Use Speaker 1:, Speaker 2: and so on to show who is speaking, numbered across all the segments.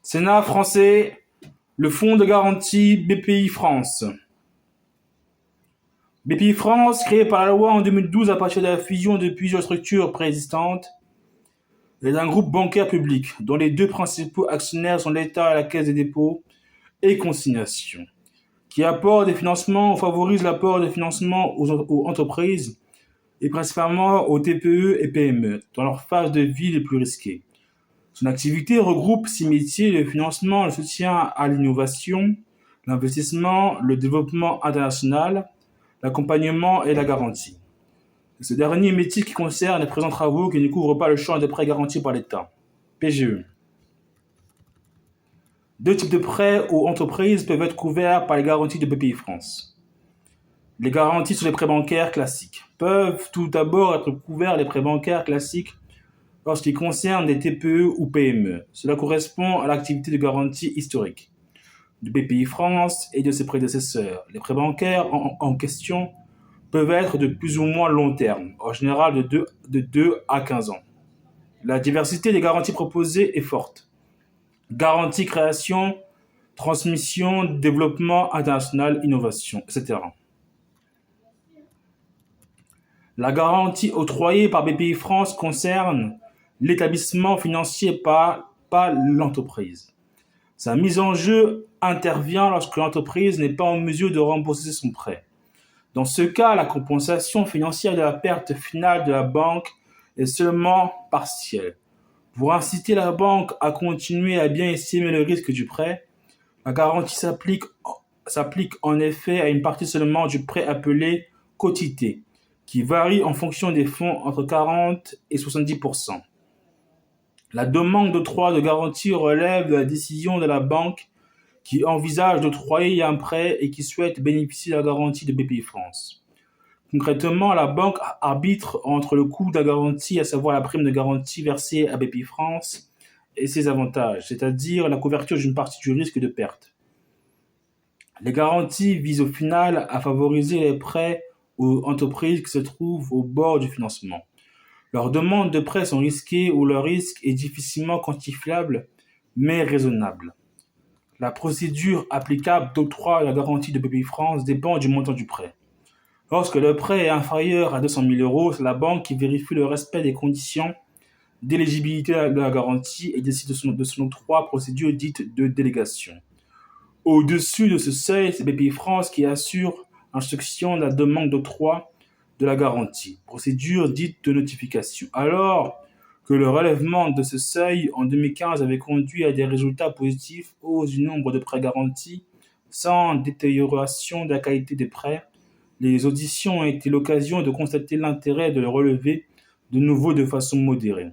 Speaker 1: Sénat français, le fonds de garantie BPI France. BPI France, créé par la loi en 2012 à partir de la fusion de plusieurs structures préexistantes, est un groupe bancaire public dont les deux principaux actionnaires sont l'État et la Caisse des dépôts et consignations, qui apporte des financements ou favorise l'apport de financement aux entreprises et principalement aux TPE et PME dans leur phase de vie les plus risquées. Son activité regroupe 6 métiers: le financement, le soutien à l'innovation, l'investissement, le développement international, l'accompagnement et la garantie. Ce dernier métier qui concerne les présents travaux qui ne couvrent pas le champ des prêts garantis par l'État. PGE. Deux types de prêts aux entreprises peuvent être couverts par les garanties de BPI France. Les garanties sur les prêts bancaires classiques peuvent tout d'abord être couverts les prêts bancaires classiques lorsqu'ils concernent des TPE ou PME. Cela correspond à l'activité de garantie historique de BPI France et de ses prédécesseurs. Les prêts bancaires en question peuvent être de plus ou moins long terme, en général de 2 à 15 ans. La diversité des garanties proposées est forte. Garantie création, transmission, développement international, innovation, etc. La garantie octroyée par BPI France concerne l'établissement financier, pas l'entreprise. Sa mise en jeu intervient lorsque l'entreprise n'est pas en mesure de rembourser son prêt. Dans ce cas, la compensation financière de la perte finale de la banque est seulement partielle. Pour inciter la banque à continuer à bien estimer le risque du prêt, la garantie s'applique en effet à une partie seulement du prêt appelé quotité, qui varie en fonction des fonds entre 40 et 70%. La demande d'octroi de garantie relève de la décision de la banque qui envisage d'octroyer un prêt et qui souhaite bénéficier de la garantie de BPI France. Concrètement, la banque arbitre entre le coût de la garantie, à savoir la prime de garantie versée à BPI France, et ses avantages, c'est-à-dire la couverture d'une partie du risque de perte. Les garanties visent au final à favoriser les prêts aux entreprises qui se trouvent au bord du financement. Leurs demandes de prêt sont risquées ou leur risque est difficilement quantifiable, mais raisonnable. La procédure applicable d'octroi de la garantie de BPI France dépend du montant du prêt. Lorsque le prêt est inférieur à 200 000 euros, c'est la banque qui vérifie le respect des conditions d'éligibilité de la garantie et décide de son octroi, procédure dite de délégation. Au-dessus de ce seuil, c'est BPI France qui assure l'instruction de la demande d'octroi de la garantie, procédure dite de notification. Alors que le relèvement de ce seuil en 2015 avait conduit à des résultats positifs, hausse du nombre de prêts garantis, sans détérioration de la qualité des prêts, les auditions ont été l'occasion de constater l'intérêt de le relever de nouveau de façon modérée.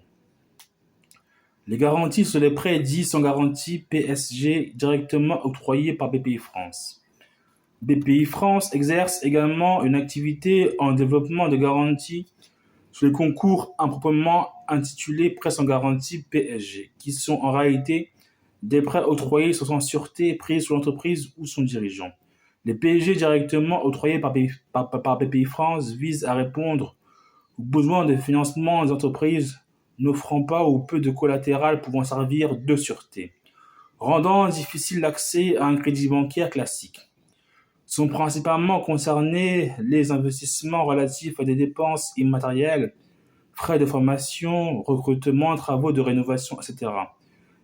Speaker 1: Les garanties sur les prêts dits sans garantie PSG directement octroyés par BPI France. BPI France exerce également une activité en développement de garanties sur les concours improprement intitulés prêts sans garantie PSG, qui sont en réalité des prêts octroyés sans sûreté pris sur l'entreprise ou son dirigeant. Les PSG directement octroyés par BPI France visent à répondre aux besoins de financement des entreprises n'offrant pas ou peu de collatéral pouvant servir de sûreté, rendant difficile l'accès à un crédit bancaire classique. Sont principalement concernés les investissements relatifs à des dépenses immatérielles, frais de formation, recrutement, travaux de rénovation, etc.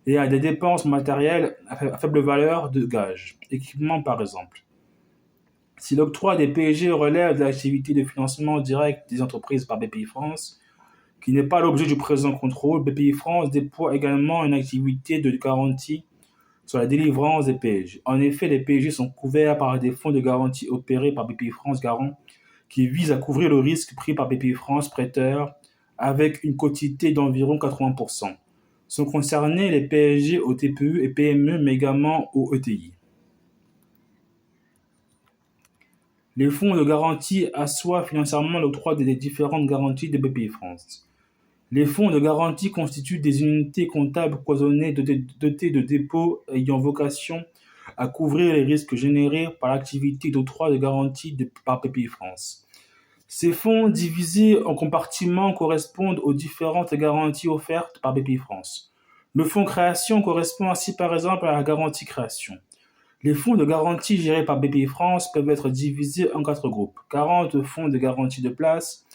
Speaker 1: et à des dépenses matérielles à faible valeur de gage, équipement par exemple. Si l'octroi des PSG relève de l'activité de financement direct des entreprises par BPI France, qui n'est pas l'objet du présent contrôle, BPI France déploie également une activité de garantie sur la délivrance des PSG. En effet, les PSG sont couverts par des fonds de garantie opérés par BPI France Garant qui visent à couvrir le risque pris par BPI France prêteur avec une quotité d'environ 80%. Sont concernés les PSG aux TPE et PME, mais également aux ETI. Les fonds de garantie assoient financièrement l'octroi des différentes garanties de BPI France. Les fonds de garantie constituent des unités comptables cloisonnées dotées de dépôts ayant vocation à couvrir les risques générés par l'activité d'octroi de garantie par BPI France. Ces fonds divisés en compartiments correspondent aux différentes garanties offertes par BPI France. Le fonds création correspond ainsi par exemple à la garantie création. Les fonds de garantie gérés par Bpifrance peuvent être divisés en 4 groupes. 40 fonds de garantie de place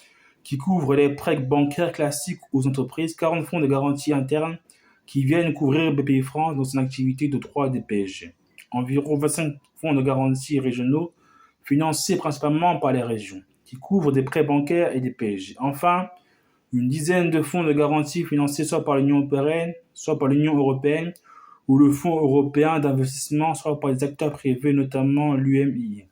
Speaker 1: qui couvrent les prêts bancaires classiques aux entreprises, 40 fonds de garantie interne qui viennent couvrir Bpifrance dans son activité d'octroi des PSG. Environ 25 fonds de garantie régionaux financés principalement par les régions, qui couvrent des prêts bancaires et des PSG. Enfin, une dizaine de fonds de garantie financés soit par l'Union européenne, soit par l'Union européenne, ou le Fonds européen d'investissement, soit par des acteurs privés, notamment l'UMI.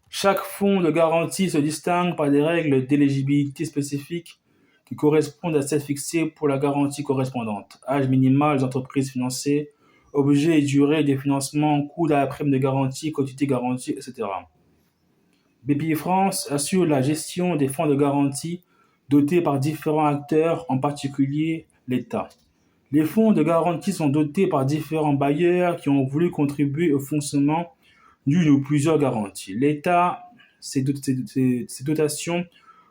Speaker 1: Chaque fonds de garantie se distingue par des règles d'éligibilité spécifiques qui correspondent à celles fixées pour la garantie correspondante. Âge minimal des entreprises financées, objet et durée des financements, coût de la prime de garantie, quantité garantie, etc. Bpifrance assure la gestion des fonds de garantie dotés par différents acteurs, en particulier l'État. Les fonds de garantie sont dotés par différents bailleurs qui ont voulu contribuer au fonctionnement d'une ou plusieurs garanties. L'État, ces dotations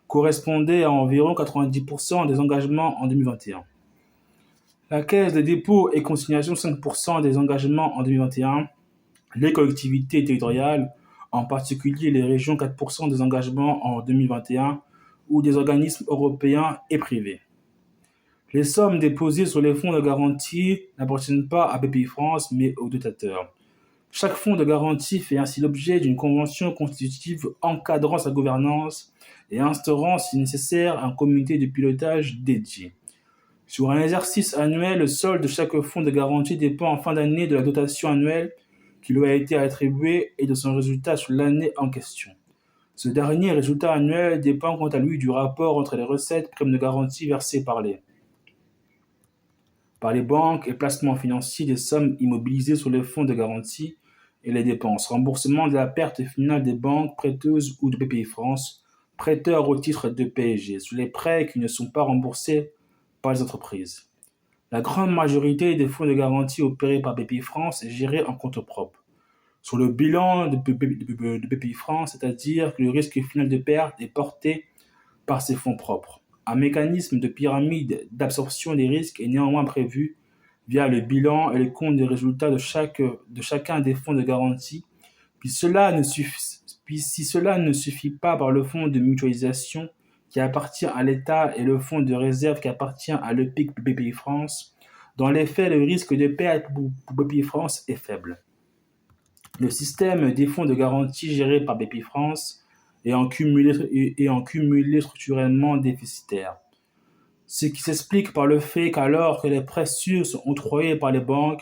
Speaker 1: correspondaient à environ 90% des engagements en 2021. La Caisse des dépôts et consignations, 5% des engagements en 2021. Les collectivités territoriales, en particulier les régions, 4% des engagements en 2021, ou des organismes européens et privés. Les sommes déposées sur les fonds de garantie n'appartiennent pas à Bpifrance, mais aux dotateurs. Chaque fonds de garantie fait ainsi l'objet d'une convention constitutive encadrant sa gouvernance et instaurant, si nécessaire, un comité de pilotage dédié. Sur un exercice annuel, le solde de chaque fonds de garantie dépend en fin d'année de la dotation annuelle qui lui a été attribuée et de son résultat sur l'année en question. Ce dernier résultat annuel dépend quant à lui du rapport entre les recettes primes de garantie versées par les banques et placements financiers des sommes immobilisées sur les fonds de garantie et les dépenses, remboursement de la perte finale des banques prêteuses ou de Bpifrance, prêteurs au titre de PSG, sur les prêts qui ne sont pas remboursés par les entreprises. La grande majorité des fonds de garantie opérés par Bpifrance est gérée en compte propre. Sur le bilan de Bpifrance, c'est-à-dire que le risque final de perte est porté par ses fonds propres. Un mécanisme de pyramide d'absorption des risques est néanmoins prévu via le bilan et les comptes des résultats de chacun des fonds de garantie. Si cela ne suffit pas par le fonds de mutualisation qui appartient à l'État et le fonds de réserve qui appartient à l'EPIC Bpifrance, dans les faits, le risque de perte pour Bpifrance est faible. Le système des fonds de garantie gérés par Bpifrance est en cumulé structurellement déficitaire. Ce qui s'explique par le fait qu'alors que les prêts sûrs sont octroyés par les banques,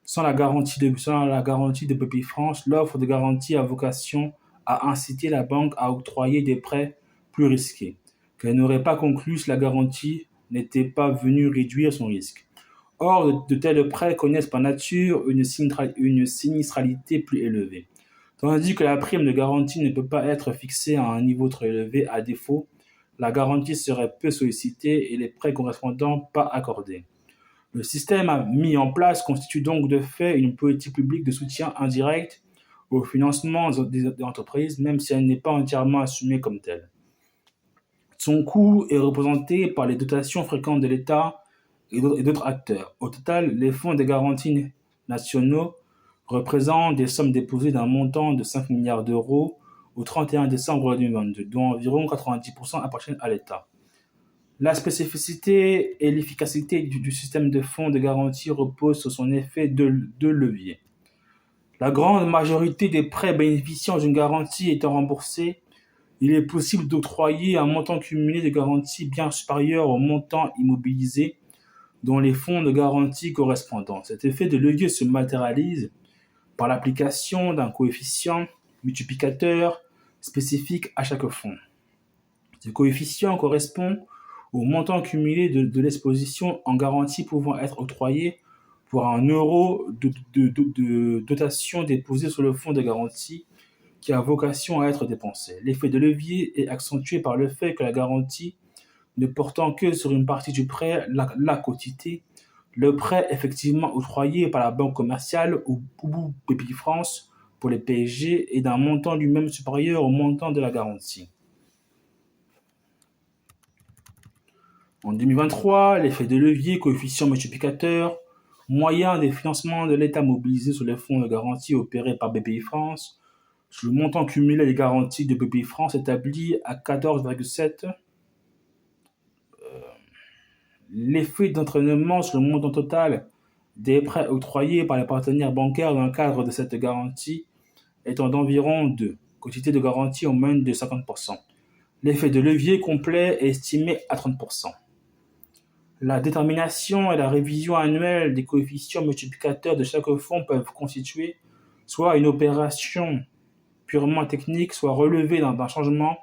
Speaker 1: sans la garantie de Bpifrance, l'offre de garantie a vocation à inciter la banque à octroyer des prêts plus risqués, qu'elle n'aurait pas conclu si la garantie n'était pas venue réduire son risque. Or, de tels prêts connaissent par nature une sinistralité plus élevée. Tandis que la prime de garantie ne peut pas être fixée à un niveau trop élevé, à défaut, la garantie serait peu sollicitée et les prêts correspondants pas accordés. Le système mis en place constitue donc de fait une politique publique de soutien indirect au financement des entreprises, même si elle n'est pas entièrement assumée comme telle. Son coût est représenté par les dotations fréquentes de l'État et d'autres acteurs. Au total, les fonds de garantie nationaux représentent des sommes déposées d'un montant de 5 milliards d'euros au 31 décembre 2022, dont environ 90% appartiennent à l'État. La spécificité et l'efficacité du système de fonds de garantie reposent sur son effet de levier. La grande majorité des prêts bénéficiant d'une garantie étant remboursés, il est possible d'octroyer un montant cumulé de garantie bien supérieur au montant immobilisé dont les fonds de garantie correspondants. Cet effet de levier se matérialise par l'application d'un coefficient multiplicateur spécifique à chaque fonds. Ce coefficient correspond au montant cumulé de l'exposition en garantie pouvant être octroyé pour un euro de dotation déposée sur le fonds de garantie qui a vocation à être dépensé. L'effet de levier est accentué par le fait que la garantie ne portant que sur une partie du prêt, la quotité, le prêt effectivement octroyé par la banque commerciale ou Bpifrance pour les PSG est d'un montant lui-même supérieur au montant de la garantie. En 2023, l'effet de levier, coefficient multiplicateur, moyen des financements de l'État mobilisés sur les fonds de garantie opérés par BPI-France, le montant cumulé des garanties de BPI-France établi à 14,7. L'effet d'entraînement sur le montant total des prêts octroyés par les partenaires bancaires dans le cadre de cette garantie étant d'environ 2, quantité de garantie en moins de 50%. L'effet de levier complet est estimé à 30%. La détermination et la révision annuelle des coefficients multiplicateurs de chaque fonds peuvent constituer soit une opération purement technique, soit relever d'un changement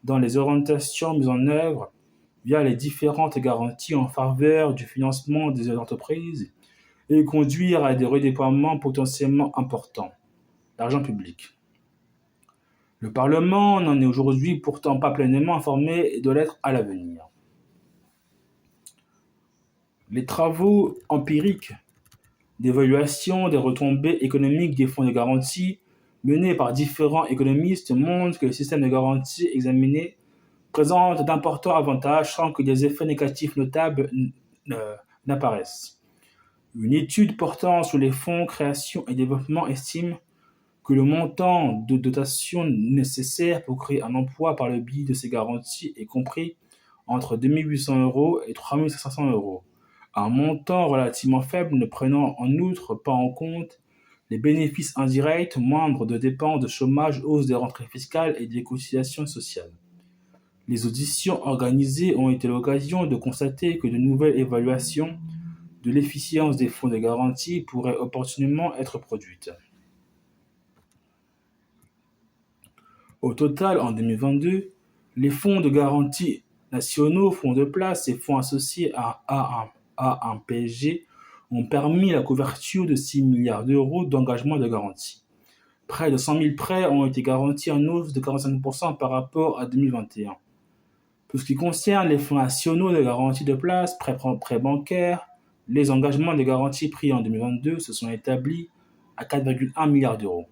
Speaker 1: dans les orientations mises en œuvre via les différentes garanties en faveur du financement des entreprises et conduire à des redéploiements potentiellement importants d'argent public. Le Parlement n'en est aujourd'hui pourtant pas pleinement informé et doit l'être à l'avenir. Les travaux empiriques d'évaluation des retombées économiques des fonds de garantie menés par différents économistes montrent que le système de garantie examiné présente d'importants avantages sans que des effets négatifs notables n'apparaissent. Une étude portant sur les fonds création et développement estime que le montant de dotation nécessaire pour créer un emploi par le biais de ces garanties est compris entre 2 800 € et 3 500 €, un montant relativement faible ne prenant en outre pas en compte les bénéfices indirects moindres de dépenses de chômage, hausse des rentrées fiscales et des cotisations sociales. Les auditions organisées ont été l'occasion de constater que de nouvelles évaluations de l'efficience des fonds de garantie pourraient opportunément être produites. Au total, en 2022, les fonds de garantie nationaux, fonds de place et fonds associés à un PSG ont permis la couverture de 6 milliards d'euros d'engagements de garantie. Près de 100 000 prêts ont été garantis en hausse de 45% par rapport à 2021. Pour ce qui concerne les fonds nationaux de garantie de place, prêts bancaires, les engagements de garantie pris en 2022 se sont établis à 4,1 milliards d'euros.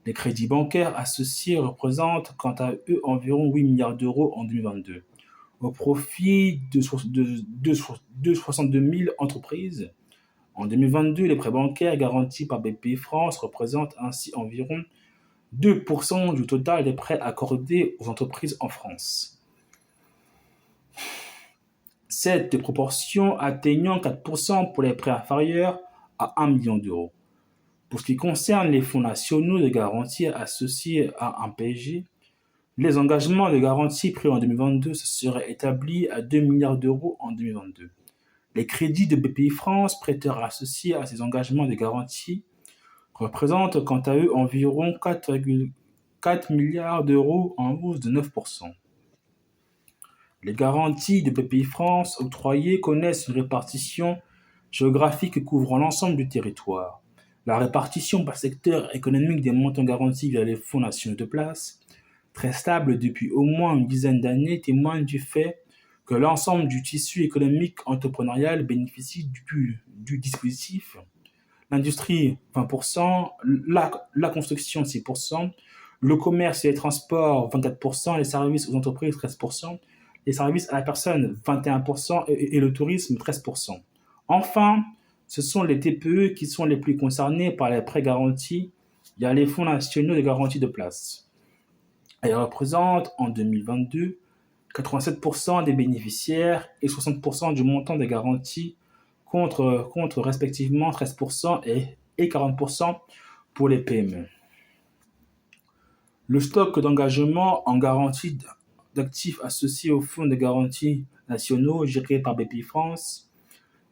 Speaker 1: Les crédits bancaires associés représentent quant à eux environ 8 milliards d'euros en 2022, au profit de 62 000 entreprises. En 2022, les prêts bancaires garantis par BPI-France représentent ainsi environ 2% du total des prêts accordés aux entreprises en France. Cette proportion atteignant 4% pour les prêts inférieurs à 1 million d'euros. Pour ce qui concerne les fonds nationaux de garantie associés à un PSG, les engagements de garantie pris en 2022 se seraient établis à 2 milliards d'euros en 2022. Les crédits de BPI-France, prêteurs associés à ces engagements de garantie, représentent quant à eux environ 4,4 milliards d'euros en hausse de 9%. Les garanties de BPI-France octroyées connaissent une répartition géographique couvrant l'ensemble du territoire. La répartition par secteur économique des montants garantis via les fonds nationaux de place, très stable depuis au moins une dizaine d'années, témoigne du fait que l'ensemble du tissu économique entrepreneurial bénéficie du dispositif. L'industrie 20%, la construction 6%, le commerce et les transports 24%, les services aux entreprises 13%, les services à la personne 21% et le tourisme 13%. Enfin, ce sont les TPE qui sont les plus concernés par les prêts garantis via les fonds nationaux de garantie de place. Elles représentent en 2022 87% des bénéficiaires et 60% du montant des garanties contre respectivement 13% et 40% pour les PME. Le stock d'engagement en garantie d'actifs associés aux fonds de garantie nationaux gérés par BPI-France,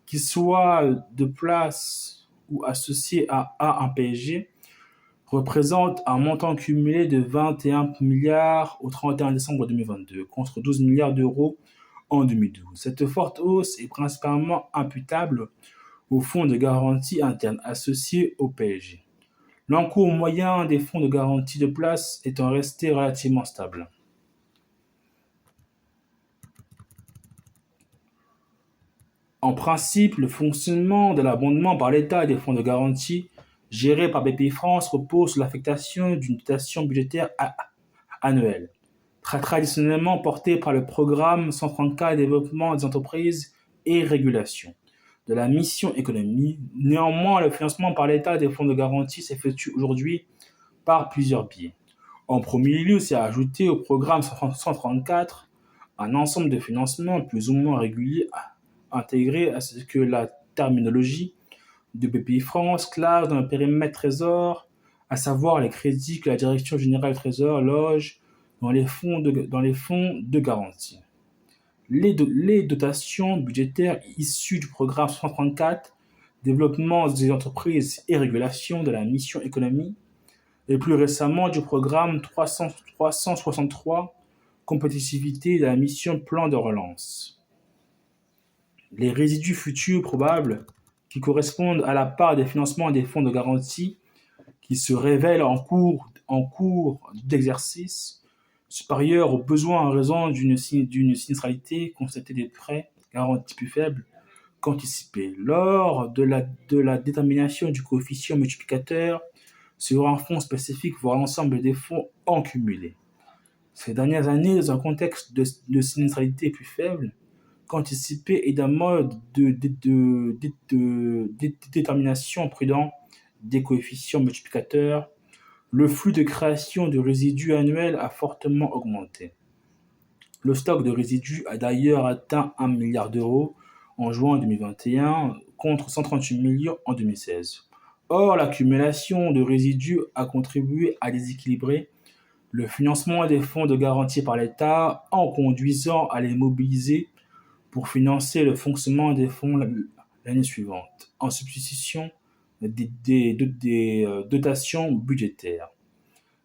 Speaker 1: qu'ils soient de place ou associés à un PSG, représente un montant cumulé de 21 milliards au 31 décembre 2022, contre 12 milliards d'euros en 2012. Cette forte hausse est principalement imputable aux fonds de garantie interne associés au PSG. L'encours moyen des fonds de garantie de place étant resté relativement stable. En principe, le fonctionnement de l'abondement par l'État des fonds de garantie gérés par BPI-France repose sur l'affectation d'une dotation budgétaire annuelle. traditionnellement porté par le programme 134 Développement des entreprises et régulation de la mission économie. Néanmoins, le financement par l'État des fonds de garantie s'effectue aujourd'hui par plusieurs biais. En premier lieu, c'est ajouté au programme 134 un ensemble de financements plus ou moins réguliers intégrés à ce que la terminologie de BPI France classe dans le périmètre Trésor, à savoir les crédits que la Direction générale du Trésor loge dans les fonds de garantie. Les dotations budgétaires issues du programme 134, développement des entreprises et régulation de la mission économie, et plus récemment du programme 363, compétitivité de la mission plan de relance. Les résidus futurs probables qui correspondent à la part des financements des fonds de garantie qui se révèlent en cours d'exercice supérieurs aux besoins en raison d'une sinistralité constatée des prêts garantis plus faibles qu'anticipés. Lors de la détermination du coefficient multiplicateur sur un fonds spécifique voire l'ensemble des fonds en cumulé. Ces dernières années, dans un contexte de sinistralité plus faible qu'anticipé et d'un mode de détermination prudent des coefficients multiplicateurs, le flux de création de résidus annuels a fortement augmenté. Le stock de résidus a d'ailleurs atteint 1 milliard d'euros en juin 2021 contre 138 millions en 2016. Or, l'accumulation de résidus a contribué à déséquilibrer le financement des fonds de garantie par l'État en conduisant à les mobiliser pour financer le fonctionnement des fonds l'année suivante, en substitution des dotations budgétaires.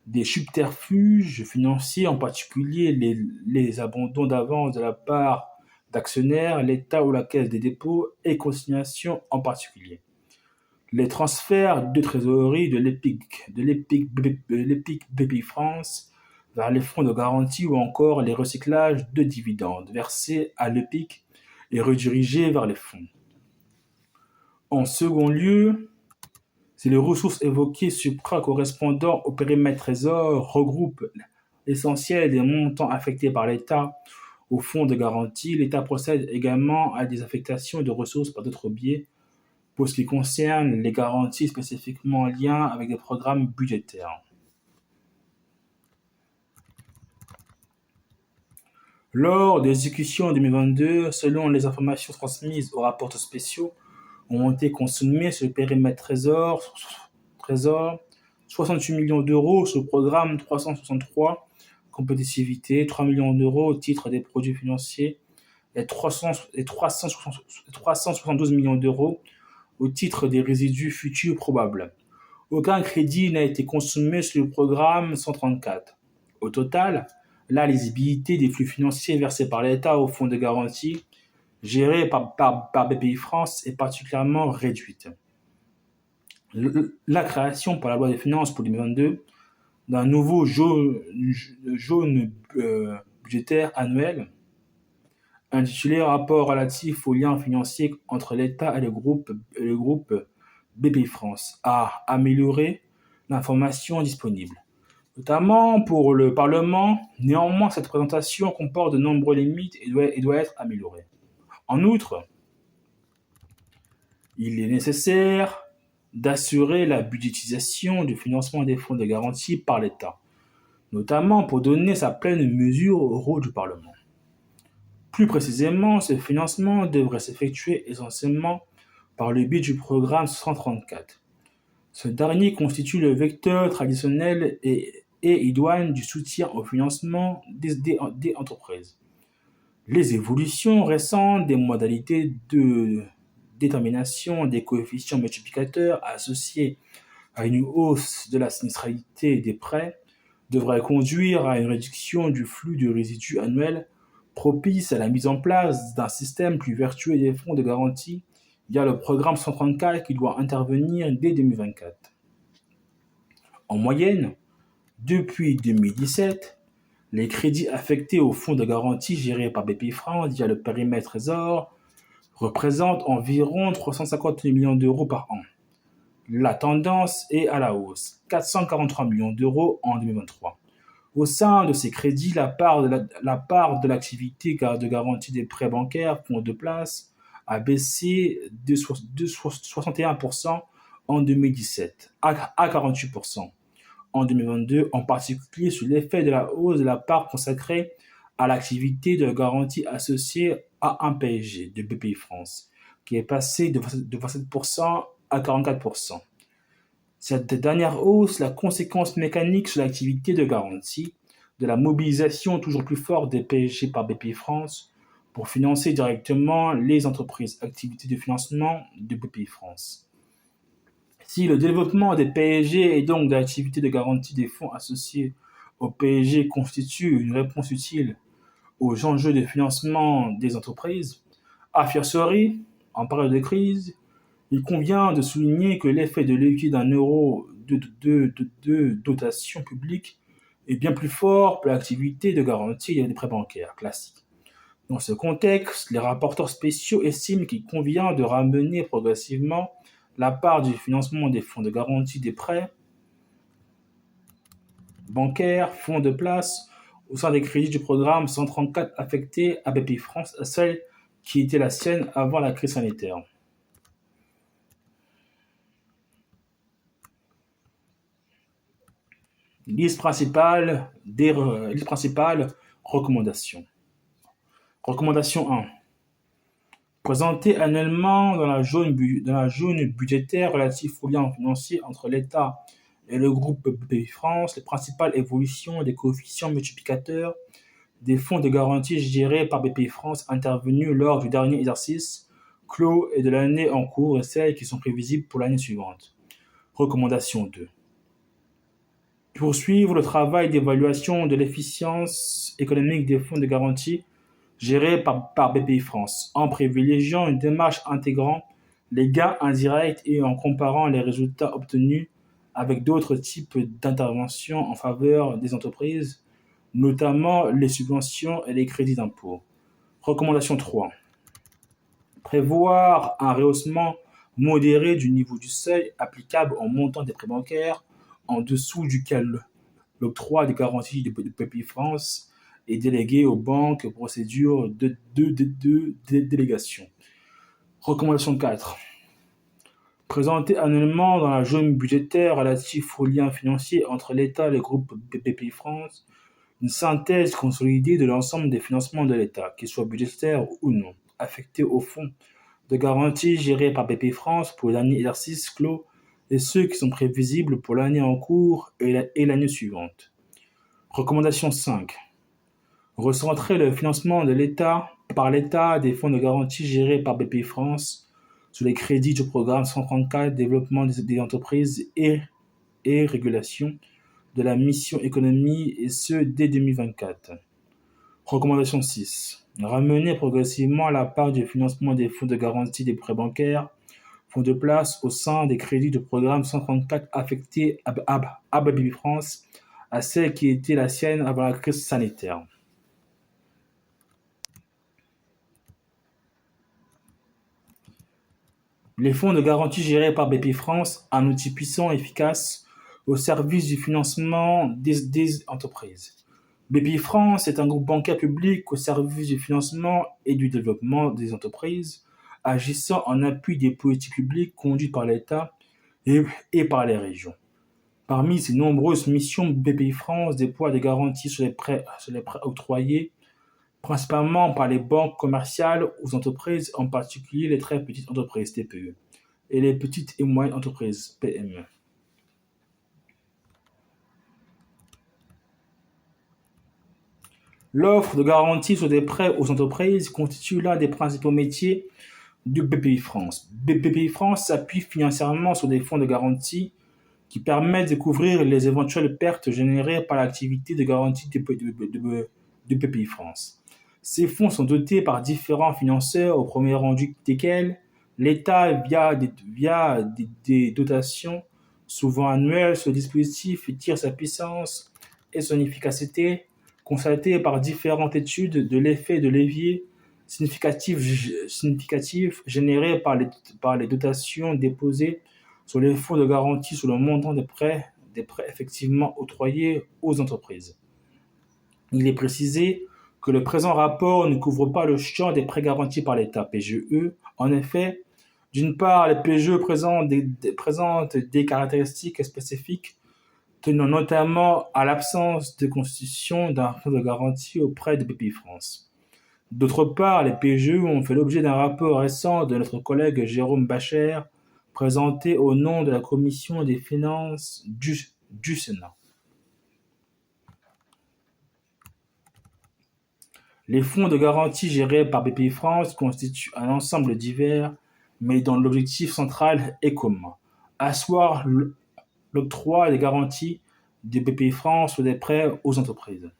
Speaker 1: Des subterfuges financiers, en particulier les abandons d'avance de la part d'actionnaires, l'État ou la Caisse des dépôts et consignations en particulier. Les transferts de trésorerie de l'EPIC BPI France vers les fonds de garantie ou encore les recyclages de dividendes versés à l'EPIC et redirigés vers les fonds. En second lieu, si les ressources évoquées supra correspondant au périmètre Trésor regroupent l'essentiel des montants affectés par l'État au fonds de garantie, l'État procède également à des affectations de ressources par d'autres biais pour ce qui concerne les garanties spécifiquement en lien avec des programmes budgétaires. Lors des exécutions en 2022, selon les informations transmises aux rapports spéciaux, ont été consommés sur le périmètre Trésor 68 millions d'euros sur le programme 363 compétitivité, 3 millions d'euros au titre des produits financiers et 372 millions d'euros au titre des résidus futurs probables. Aucun crédit n'a été consommé sur le programme 134. Au total, la lisibilité des flux financiers versés par l'État au fonds de garantie géré par BPI France est particulièrement réduite. La création par la loi des finances pour 2022 d'un nouveau jaune budgétaire annuel intitulé Rapport relatif aux liens financiers entre l'État et le groupe BPI France a amélioré l'information disponible, notamment pour le Parlement. Néanmoins, cette présentation comporte de nombreuses limites et doit être améliorée. En outre, il est nécessaire d'assurer la budgétisation du financement des fonds de garantie par l'État, notamment pour donner sa pleine mesure au rôle du Parlement. Plus précisément, ce financement devrait s'effectuer essentiellement par le biais du programme 134. Ce dernier constitue le vecteur traditionnel et idoine du soutien au financement des entreprises. Les évolutions récentes des modalités de détermination des coefficients multiplicateurs associés à une hausse de la sinistralité des prêts devraient conduire à une réduction du flux de résidus annuels propice à la mise en place d'un système plus vertueux des fonds de garantie via le programme 134 qui doit intervenir dès 2024. En moyenne, depuis 2017, les crédits affectés aux fonds de garantie gérés par BPI France via le périmètre Trésor représentent environ 350 millions d'euros par an. La tendance est à la hausse, 443 millions d'euros en 2023. Au sein de ces crédits, la part de l'activité de garantie des prêts bancaires, fonds de place, a baissé de 61% en 2017 à 48% en 2022, en particulier sous l'effet de la hausse de la part consacrée à l'activité de garantie associée à un PSG de BPI France, qui est passé de 27% à 44%. Cette dernière hausse, la conséquence mécanique sur l'activité de garantie de la mobilisation toujours plus forte des PSG par BPI France pour financer directement les entreprises activités de financement de BPI France. Si le développement des PSG et donc de l'activité de garantie des fonds associés au PSG constitue une réponse utile aux enjeux de financement des entreprises, a fortiori, en période de crise, il convient de souligner que l'effet de levier d'un euro de dotation publique est bien plus fort pour l'activité de garantie des prêts bancaires classiques. Dans ce contexte, les rapporteurs spéciaux estiment qu'il convient de ramener progressivement la part du financement des fonds de garantie des prêts bancaires, fonds de place, au sein des crédits du programme 134 affectés à BPI France, à celle qui était la sienne avant la crise sanitaire. Liste principale recommandations. Recommandation 1. Présenter annuellement dans la zone budgétaire relative aux liens financiers entre l'État et le groupe BPI France les principales évolutions des coefficients multiplicateurs des fonds de garantie gérés par BPI France intervenus lors du dernier exercice clos et de l'année en cours et celles qui sont prévisibles pour l'année suivante. Recommandation 2. Poursuivre le travail d'évaluation de l'efficience économique des fonds de garantie gérés par BPI France, en privilégiant une démarche intégrant les gains indirects et en comparant les résultats obtenus avec d'autres types d'interventions en faveur des entreprises, notamment les subventions et les crédits d'impôt. Recommandation 3. Prévoir un rehaussement modéré du niveau du seuil applicable au montant des prêts bancaires, en dessous duquel l'octroi des garanties de BPI France est délégué aux banques procédure de délégation. Recommandation 4. Présenter annuellement dans la zone budgétaire relative aux liens financiers entre l'État et le groupe BPI France une synthèse consolidée de l'ensemble des financements de l'État, qu'ils soient budgétaires ou non, affectés au fonds de garantie géré par BPI France pour l'année exercice clos et ceux qui sont prévisibles pour l'année en cours et l'année suivante. Recommandation 5. Recentrer le financement de l'État par l'État des fonds de garantie gérés par BPI France sur les crédits du programme 134 développement des entreprises et régulation de la mission économie et ce dès 2024. Recommandation 6. Ramener progressivement la part du financement des fonds de garantie des prêts bancaires, fonds de place au sein des crédits du programme 134 affectés à BPI France à celle qui était la sienne avant la crise sanitaire. Les fonds de garantie gérés par BPI France, un outil puissant et efficace au service du financement des entreprises. BPI France est un groupe bancaire public au service du financement et du développement des entreprises, agissant en appui des politiques publiques conduites par l'État et par les régions. Parmi ses nombreuses missions, BPI France déploie des garanties sur les prêts octroyés principalement par les banques commerciales aux entreprises, en particulier les très petites entreprises TPE et les petites et moyennes entreprises PME. L'offre de garantie sur des prêts aux entreprises constitue l'un des principaux métiers de BPI France. BPI France s'appuie financièrement sur des fonds de garantie qui permettent de couvrir les éventuelles pertes générées par l'activité de garantie de BPI France. Ces fonds sont dotés par différents financeurs, au premier rang desquels l'État via des dotations souvent annuelles. Ce dispositif tire sa puissance et son efficacité, constatée par différentes études de l'effet de levier significatif généré par les dotations déposées sur les fonds de garantie sur le montant des prêts effectivement octroyés aux entreprises. Il est précisé que le présent rapport ne couvre pas le champ des prêts garantis par l'État (PGE). En effet, d'une part, les PGE présentent des caractéristiques spécifiques tenant notamment à l'absence de constitution d'un fonds de garantie auprès de Bpifrance. D'autre part, les PGE ont fait l'objet d'un rapport récent de notre collègue Jérôme Bascher, présenté au nom de la Commission des finances du Sénat. Les fonds de garantie gérés par Bpifrance constituent un ensemble divers, mais dont l'objectif central est commun: asseoir l'octroi des garanties de Bpifrance sur des prêts aux entreprises.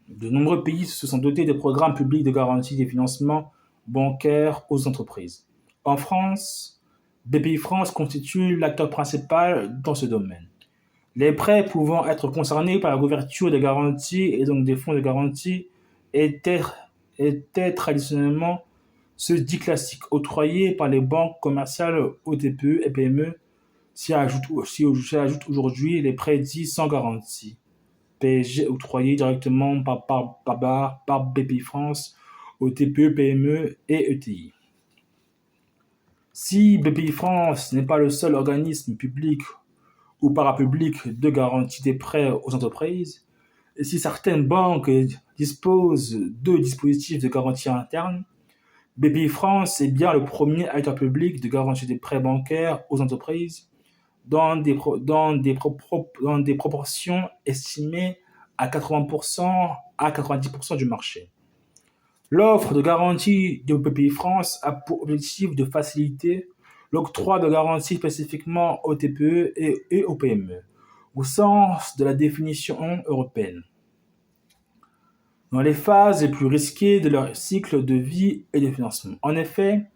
Speaker 1: De nombreux pays se sont dotés de programmes publics de garantie des financements bancaires aux entreprises. En France, Bpifrance constitue l'acteur principal dans ce domaine. Les prêts pouvant être concernés par la couverture des garanties et donc des fonds de garantie étaient traditionnellement ceux dits classiques, octroyés par les banques commerciales aux TPE et PME. S'y ajoutent aujourd'hui les prêts dits sans garantie, PSG, octroyés directement par Bpifrance aux TPE, PME et ETI. Si Bpifrance n'est pas le seul organisme public ou parapublic de garantie des prêts aux entreprises, et si certaines banques disposent de dispositifs de garantie interne, Bpifrance est bien le premier acteur public de garantie des prêts bancaires aux entreprises dans des proportions estimées à 80% à 90% du marché. L'offre de garantie de Bpifrance a pour objectif de faciliter l'octroi de garanties spécifiquement aux TPE et aux PME, au sens de la définition européenne, dans les phases les plus risquées de leur cycle de vie et de financement. En effet,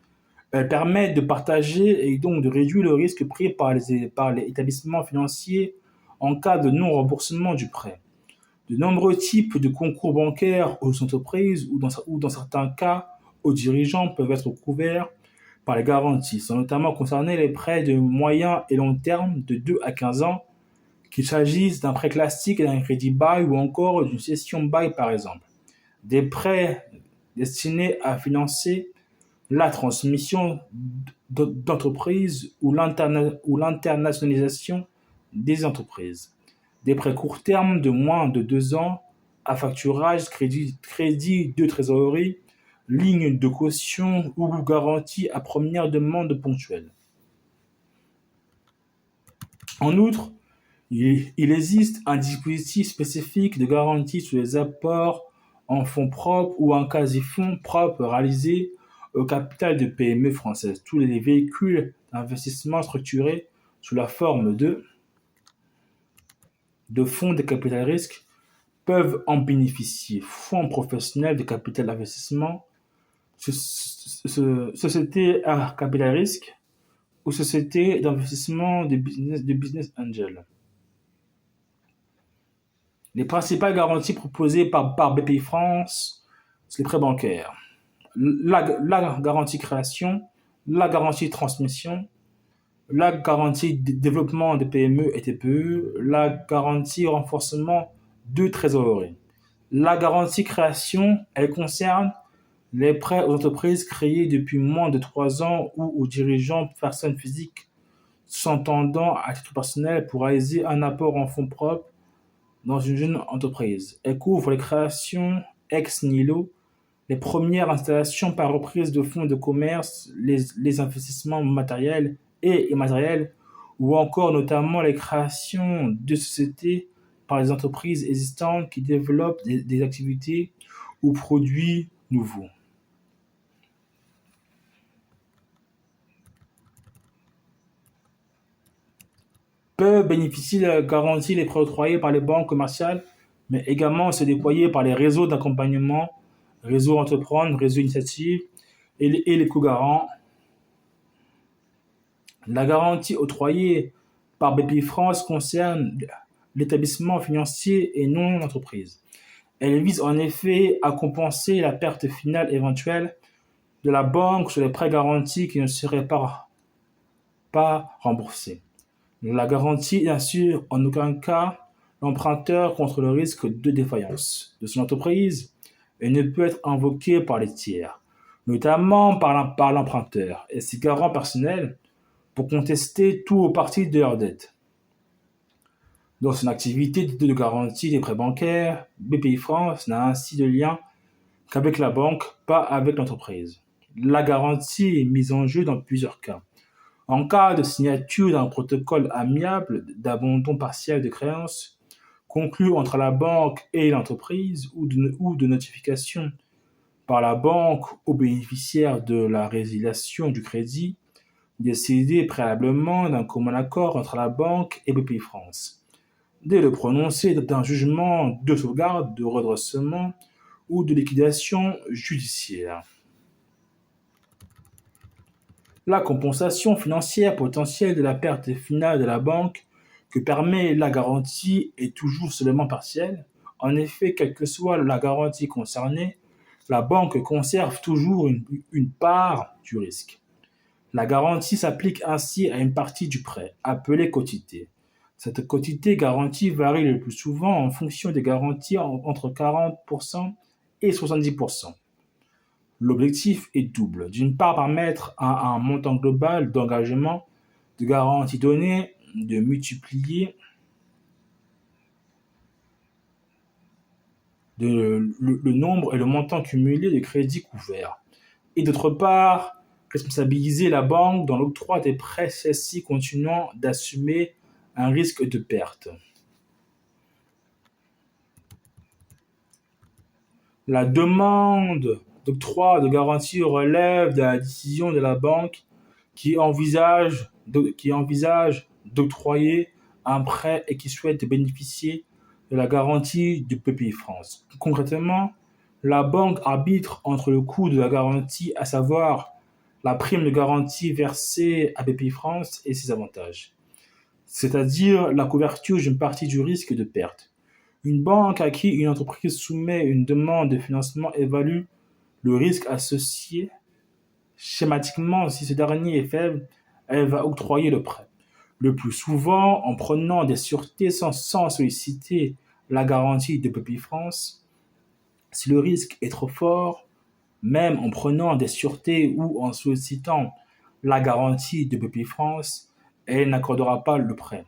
Speaker 1: elles permettent de partager et donc de réduire le risque pris par les établissements financiers en cas de non-remboursement du prêt. De nombreux types de concours bancaires aux entreprises ou dans certains cas aux dirigeants peuvent être couverts par les garanties. Sont notamment concernés les prêts de moyen et long terme de 2 à 15 ans, qu'il s'agisse d'un prêt classique et d'un crédit bail ou encore d'une cession bail par exemple. Des prêts destinés à financer la transmission d'entreprises ou l'internationalisation des entreprises. Des prêts court terme de moins de 2 ans à facturage, crédit de trésorerie, ligne de caution ou garantie à première demande ponctuelle. En outre, il existe un dispositif spécifique de garantie sur les apports en fonds propres ou en quasi-fonds propres réalisés au capital de PME françaises. Tous les véhicules d'investissement structurés sous la forme de fonds de capital risque peuvent en bénéficier. Fonds professionnels de capital investissement, sociétés à capital risque ou sociétés d'investissement de business angel. Les principales garanties proposées par Bpifrance, c'est les prêts bancaires. La garantie création, la garantie transmission, la garantie de développement des PME et TPE, la garantie renforcement de trésorerie. La garantie création, elle concerne les prêts aux entreprises créées depuis moins de 3 ans ou aux dirigeants personnes physiques s'entendant à titre personnel pour réaliser un apport en fonds propres dans une jeune entreprise. Elle couvre les créations ex nihilo, les premières installations par reprise de fonds de commerce, les investissements matériels et immatériels, ou encore notamment les créations de sociétés par les entreprises existantes qui développent des activités ou produits nouveaux. Peuvent bénéficier de la garantie les prêts octroyés par les banques commerciales, mais également se déployer par les réseaux d'accompagnement, réseau entreprendre, réseau initiative et les co-garants. La garantie octroyée par Bpifrance concerne l'établissement financier et non l'entreprise. Elle vise en effet à compenser la perte finale éventuelle de la banque sur les prêts garantis qui ne seraient pas remboursés. La garantie n'assure en aucun cas l'emprunteur contre le risque de défaillance de son entreprise et ne peut être invoquée par les tiers, notamment par l'emprunteur et ses garants personnels pour contester tout ou partie de leur dette. Dans son activité de garantie des prêts bancaires, Bpifrance n'a ainsi de lien qu'avec la banque, pas avec l'entreprise. La garantie est mise en jeu dans plusieurs cas. En cas de signature d'un protocole amiable d'abandon partiel de créances, conclu entre la banque et l'entreprise, ou de notification par la banque aux bénéficiaires de la résiliation du crédit, décidé préalablement d'un commun accord entre la banque et Bpifrance, dès le prononcé d'un jugement de sauvegarde, de redressement ou de liquidation judiciaire. La compensation financière potentielle de la perte finale de la banque que permet la garantie est toujours seulement partielle. En effet, quelle que soit la garantie concernée, la banque conserve toujours une part du risque. La garantie s'applique ainsi à une partie du prêt, appelée quotité. Cette quotité garantie varie le plus souvent en fonction des garanties entre 40% et 70%. L'objectif est double. D'une part, permettre à un montant global d'engagement de garantie donné de multiplier le nombre et le montant cumulé de crédits couverts. Et d'autre part, responsabiliser la banque dans l'octroi des prêts, celle-ci continuant d'assumer un risque de perte. La demande d'octroi de garantie relève de la décision de la banque qui envisage d'octroyer un prêt et qui souhaite bénéficier de la garantie de Bpifrance. Concrètement, la banque arbitre entre le coût de la garantie, à savoir la prime de garantie versée à Bpifrance, et ses avantages, c'est-à-dire la couverture d'une partie du risque de perte. Une banque à qui une entreprise soumet une demande de financement évalue le risque associé. Schématiquement, si ce dernier est faible, elle va octroyer le prêt. Le plus souvent, en prenant des sûretés sans solliciter la garantie de Bpifrance. Si le risque est trop fort, même en prenant des sûretés ou en sollicitant la garantie de Bpifrance, elle n'accordera pas le prêt.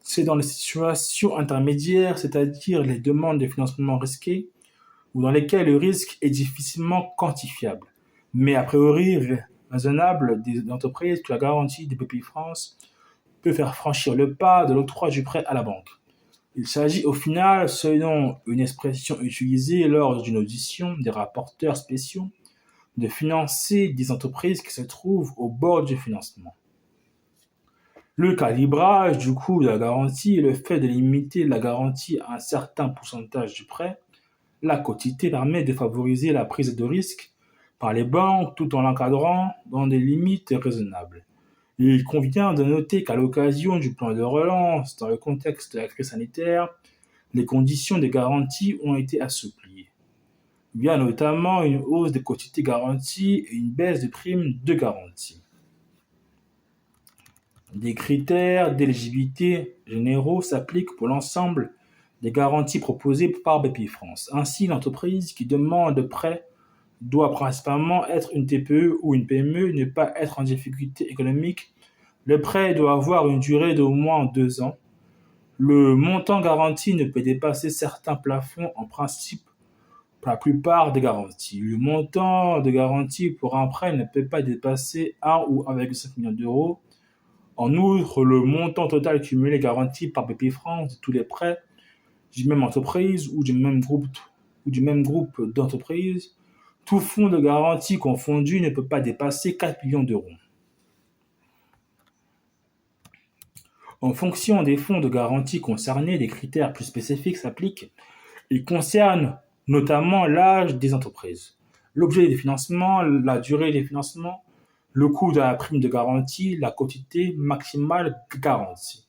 Speaker 1: C'est dans les situations intermédiaires, c'est-à-dire les demandes de financement risquées, ou dans lesquelles le risque est difficilement quantifiable, mais a priori raisonnable des entreprises, que la garantie de Bpifrance peut faire franchir le pas de l'octroi du prêt à la banque. Il s'agit au final, selon une expression utilisée lors d'une audition des rapporteurs spéciaux, de financer des entreprises qui se trouvent au bord du financement. Le calibrage du coût de la garantie et le fait de limiter la garantie à un certain pourcentage du prêt, la quotité permet de favoriser la prise de risque par les banques tout en l'encadrant dans des limites raisonnables. Il convient de noter qu'à l'occasion du plan de relance, dans le contexte de la crise sanitaire, les conditions de garantie ont été assouplies, via notamment une hausse des quotités garanties et une baisse des primes de garantie. Des critères d'éligibilité généraux s'appliquent pour l'ensemble des garanties proposées par Bpifrance. Ainsi, l'entreprise qui demande le prêt doit principalement être une TPE ou une PME, ne pas être en difficulté économique. Le prêt doit avoir une durée d'au moins 2 ans. Le montant garanti ne peut dépasser certains plafonds en principe pour la plupart des garanties. Le montant de garantie pour un prêt ne peut pas dépasser 1 ou 1,5 million d'euros. En outre, le montant total cumulé garanti par Bpifrance de tous les prêts d'une même entreprise ou du même groupe d'entreprises, tout fonds de garantie confondu ne peut pas dépasser 4 millions d'euros. En fonction des fonds de garantie concernés, des critères plus spécifiques s'appliquent. Ils concernent notamment l'âge des entreprises, l'objet des financements, la durée des financements, le coût de la prime de garantie, la quotité maximale garantie.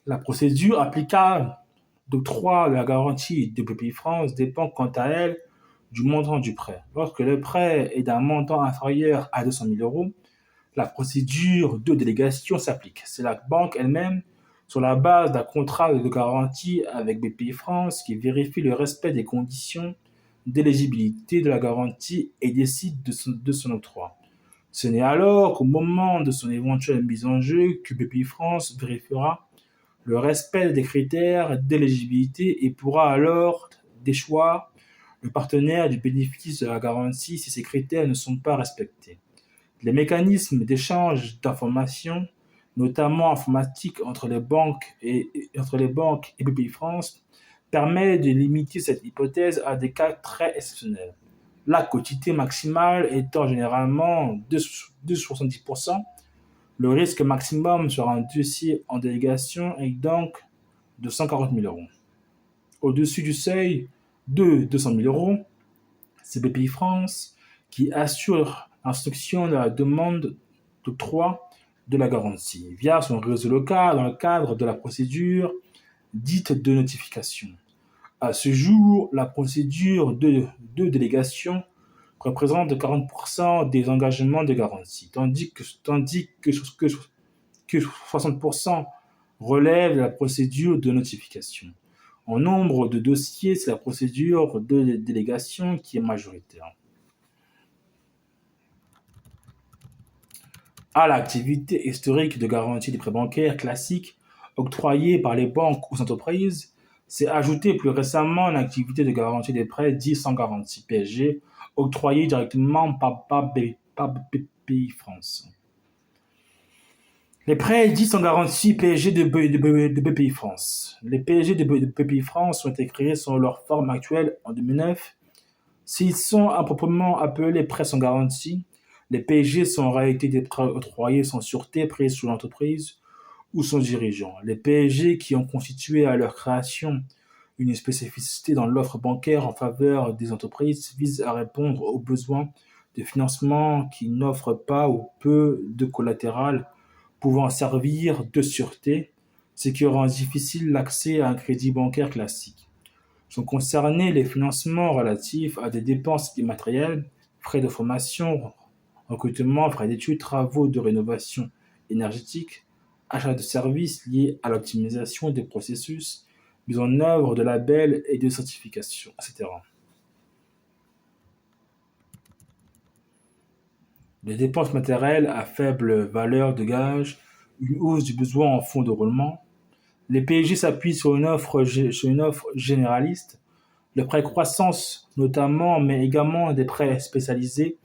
Speaker 1: La procédure applicable d'octroi de la garantie de Bpifrance dépend quant à elle du montant du prêt. Lorsque le prêt est d'un montant inférieur à 200 000 euros, La procédure de délégation s'applique. C'est la banque elle-même, sur la base d'un contrat de garantie avec Bpifrance, qui vérifie le respect des conditions d'éligibilité de la garantie et décide de son octroi. Ce n'est alors qu'au moment de son éventuelle mise en jeu que Bpifrance vérifiera le respect des critères d'éligibilité et pourra alors déchoir le partenaire du bénéfice de la garantie si ces critères ne sont pas respectés. Les mécanismes d'échange d'informations, notamment informatiques entre les banques et Bpifrance, permettent de limiter cette hypothèse à des cas très exceptionnels. La quotité maximale étant généralement de 70%, le risque maximum sur un dossier en délégation est donc de 140 000 euros. Au-dessus du seuil de 200 000 euros, c'est Bpifrance qui assure l'instruction de la demande d'octroi de la garantie via son réseau local dans le cadre de la procédure dite de notification. À ce jour, la procédure de délégation représente 40% des engagements de garantie, tandis que 60% relèvent de la procédure de notification. En nombre de dossiers, c'est la procédure de délégation qui est majoritaire. À l'activité historique de garantie des prêts bancaires classiques octroyés par les banques ou entreprises, s'est ajoutée plus récemment une activité de garantie des prêts dits sans garantie PSG, octroyée directement par Bpifrance. Les prêts dits sans garantie PSG de Bpifrance. Les PSG de Bpifrance ont été créés selon leur forme actuelle en 2009. S'ils sont improprement appelés prêts sans garantie, les PSG sont en réalité des prêts octroyés sans sûreté pris sous l'entreprise ou son dirigeant. Les PSG qui ont constitué à leur création une spécificité dans l'offre bancaire en faveur des entreprises visent à répondre aux besoins de financement qui n'offrent pas ou peu de collatéral pouvant servir de sûreté, ce qui rend difficile l'accès à un crédit bancaire classique. Sont concernés les financements relatifs à des dépenses immatérielles, frais de formation, recrutement, frais d'études, travaux de rénovation énergétique, achat de services liés à l'optimisation des processus, mise en œuvre de labels et de certifications, etc. Les dépenses matérielles à faible valeur de gage, une hausse du besoin en fonds de roulement. Les PSG s'appuient sur une offre généraliste, le prêt croissance notamment, mais également des prêts spécialisés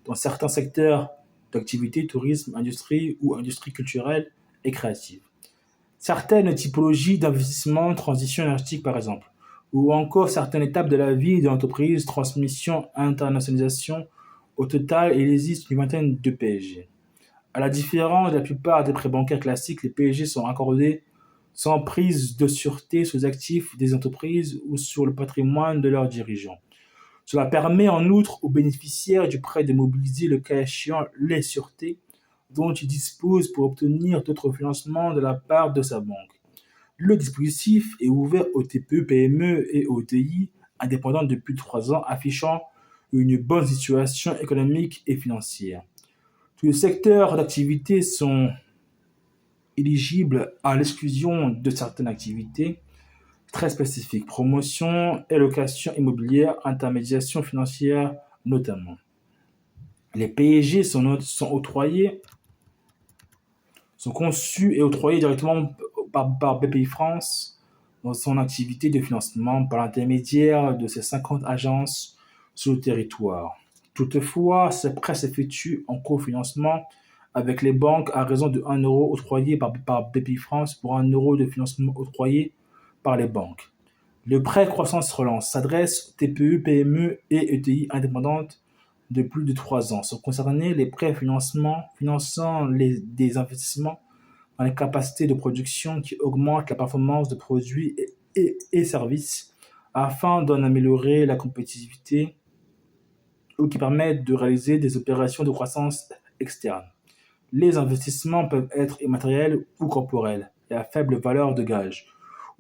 Speaker 1: dans certains secteurs d'activité, tourisme, industrie ou industrie culturelle et créative. Certaines typologies d'investissement, transition énergétique par exemple, ou encore certaines étapes de la vie de l'entreprise, transmission, internationalisation. Au total, il existe une vingtaine de PSG. À la différence de la plupart des prêts bancaires classiques, les PSG sont accordés sans prise de sûreté sur les actifs des entreprises ou sur le patrimoine de leurs dirigeants. Cela permet en outre aux bénéficiaires du prêt de mobiliser le cas échéant les sûretés dont il dispose pour obtenir d'autres financements de la part de sa banque. Le dispositif est ouvert aux TPE, PME et aux ETI indépendants de plus de 3 ans affichant une bonne situation économique et financière. Tous les secteurs d'activité sont éligibles à l'exclusion de certaines activités très spécifiques, promotion et location immobilière, intermédiation financière notamment. Les PEG sont octroyés, sont conçus et octroyés directement par Bpifrance dans son activité de financement par l'intermédiaire de ses 50 agences sur le territoire. Toutefois, ces prêts s'effectuent en cofinancement avec les banques à raison de 1 euro octroyé par Bpifrance pour 1 euro de financement octroyé par les banques. Le prêt croissance relance s'adresse aux TPE, PME et ETI indépendantes de plus de 3 ans. Sont concernés les prêts finançant des investissements dans les capacités de production qui augmentent la performance de produits et services afin d'en améliorer la compétitivité ou qui permettent de réaliser des opérations de croissance externe. Les investissements peuvent être immatériels ou corporels et à faible valeur de gage,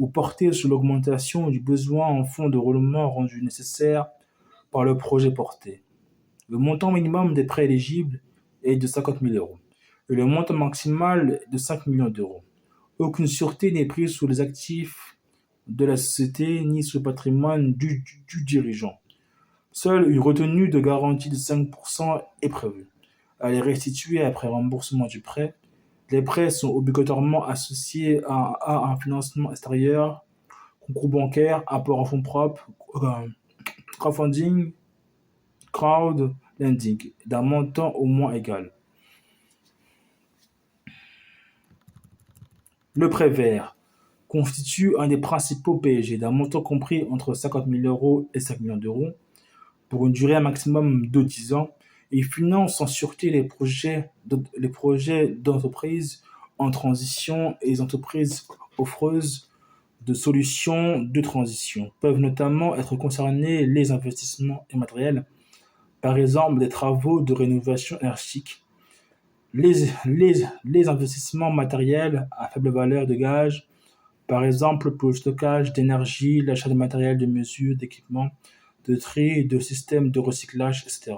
Speaker 1: ou porter sur l'augmentation du besoin en fonds de roulement rendu nécessaire par le projet porté. Le montant minimum des prêts éligibles est de 50 000 euros. et le montant maximal est de 5 millions d'euros. Aucune sûreté n'est prise sur les actifs de la société ni sur le patrimoine du dirigeant. Seule une retenue de garantie de 5% est prévue. Elle est restituée après remboursement du prêt. Les prêts sont obligatoirement associés à un financement extérieur, concours bancaire, apport en fonds propres, crowdfunding, crowdlending, d'un montant au moins égal. Le prêt vert constitue un des principaux PSG, d'un montant compris entre 50 000 euros et 5 millions d'euros, pour une durée maximum de 10 ans, et finance sans sûreté les projets d'entreprises en transition et les entreprises offreuses de solutions de transition. Peuvent notamment être concernés les investissements immatériels, par exemple des travaux de rénovation énergétique, les investissements matériels à faible valeur de gage, par exemple pour le stockage d'énergie, l'achat de matériel de mesure, d'équipements, de tri, de systèmes de recyclage, etc.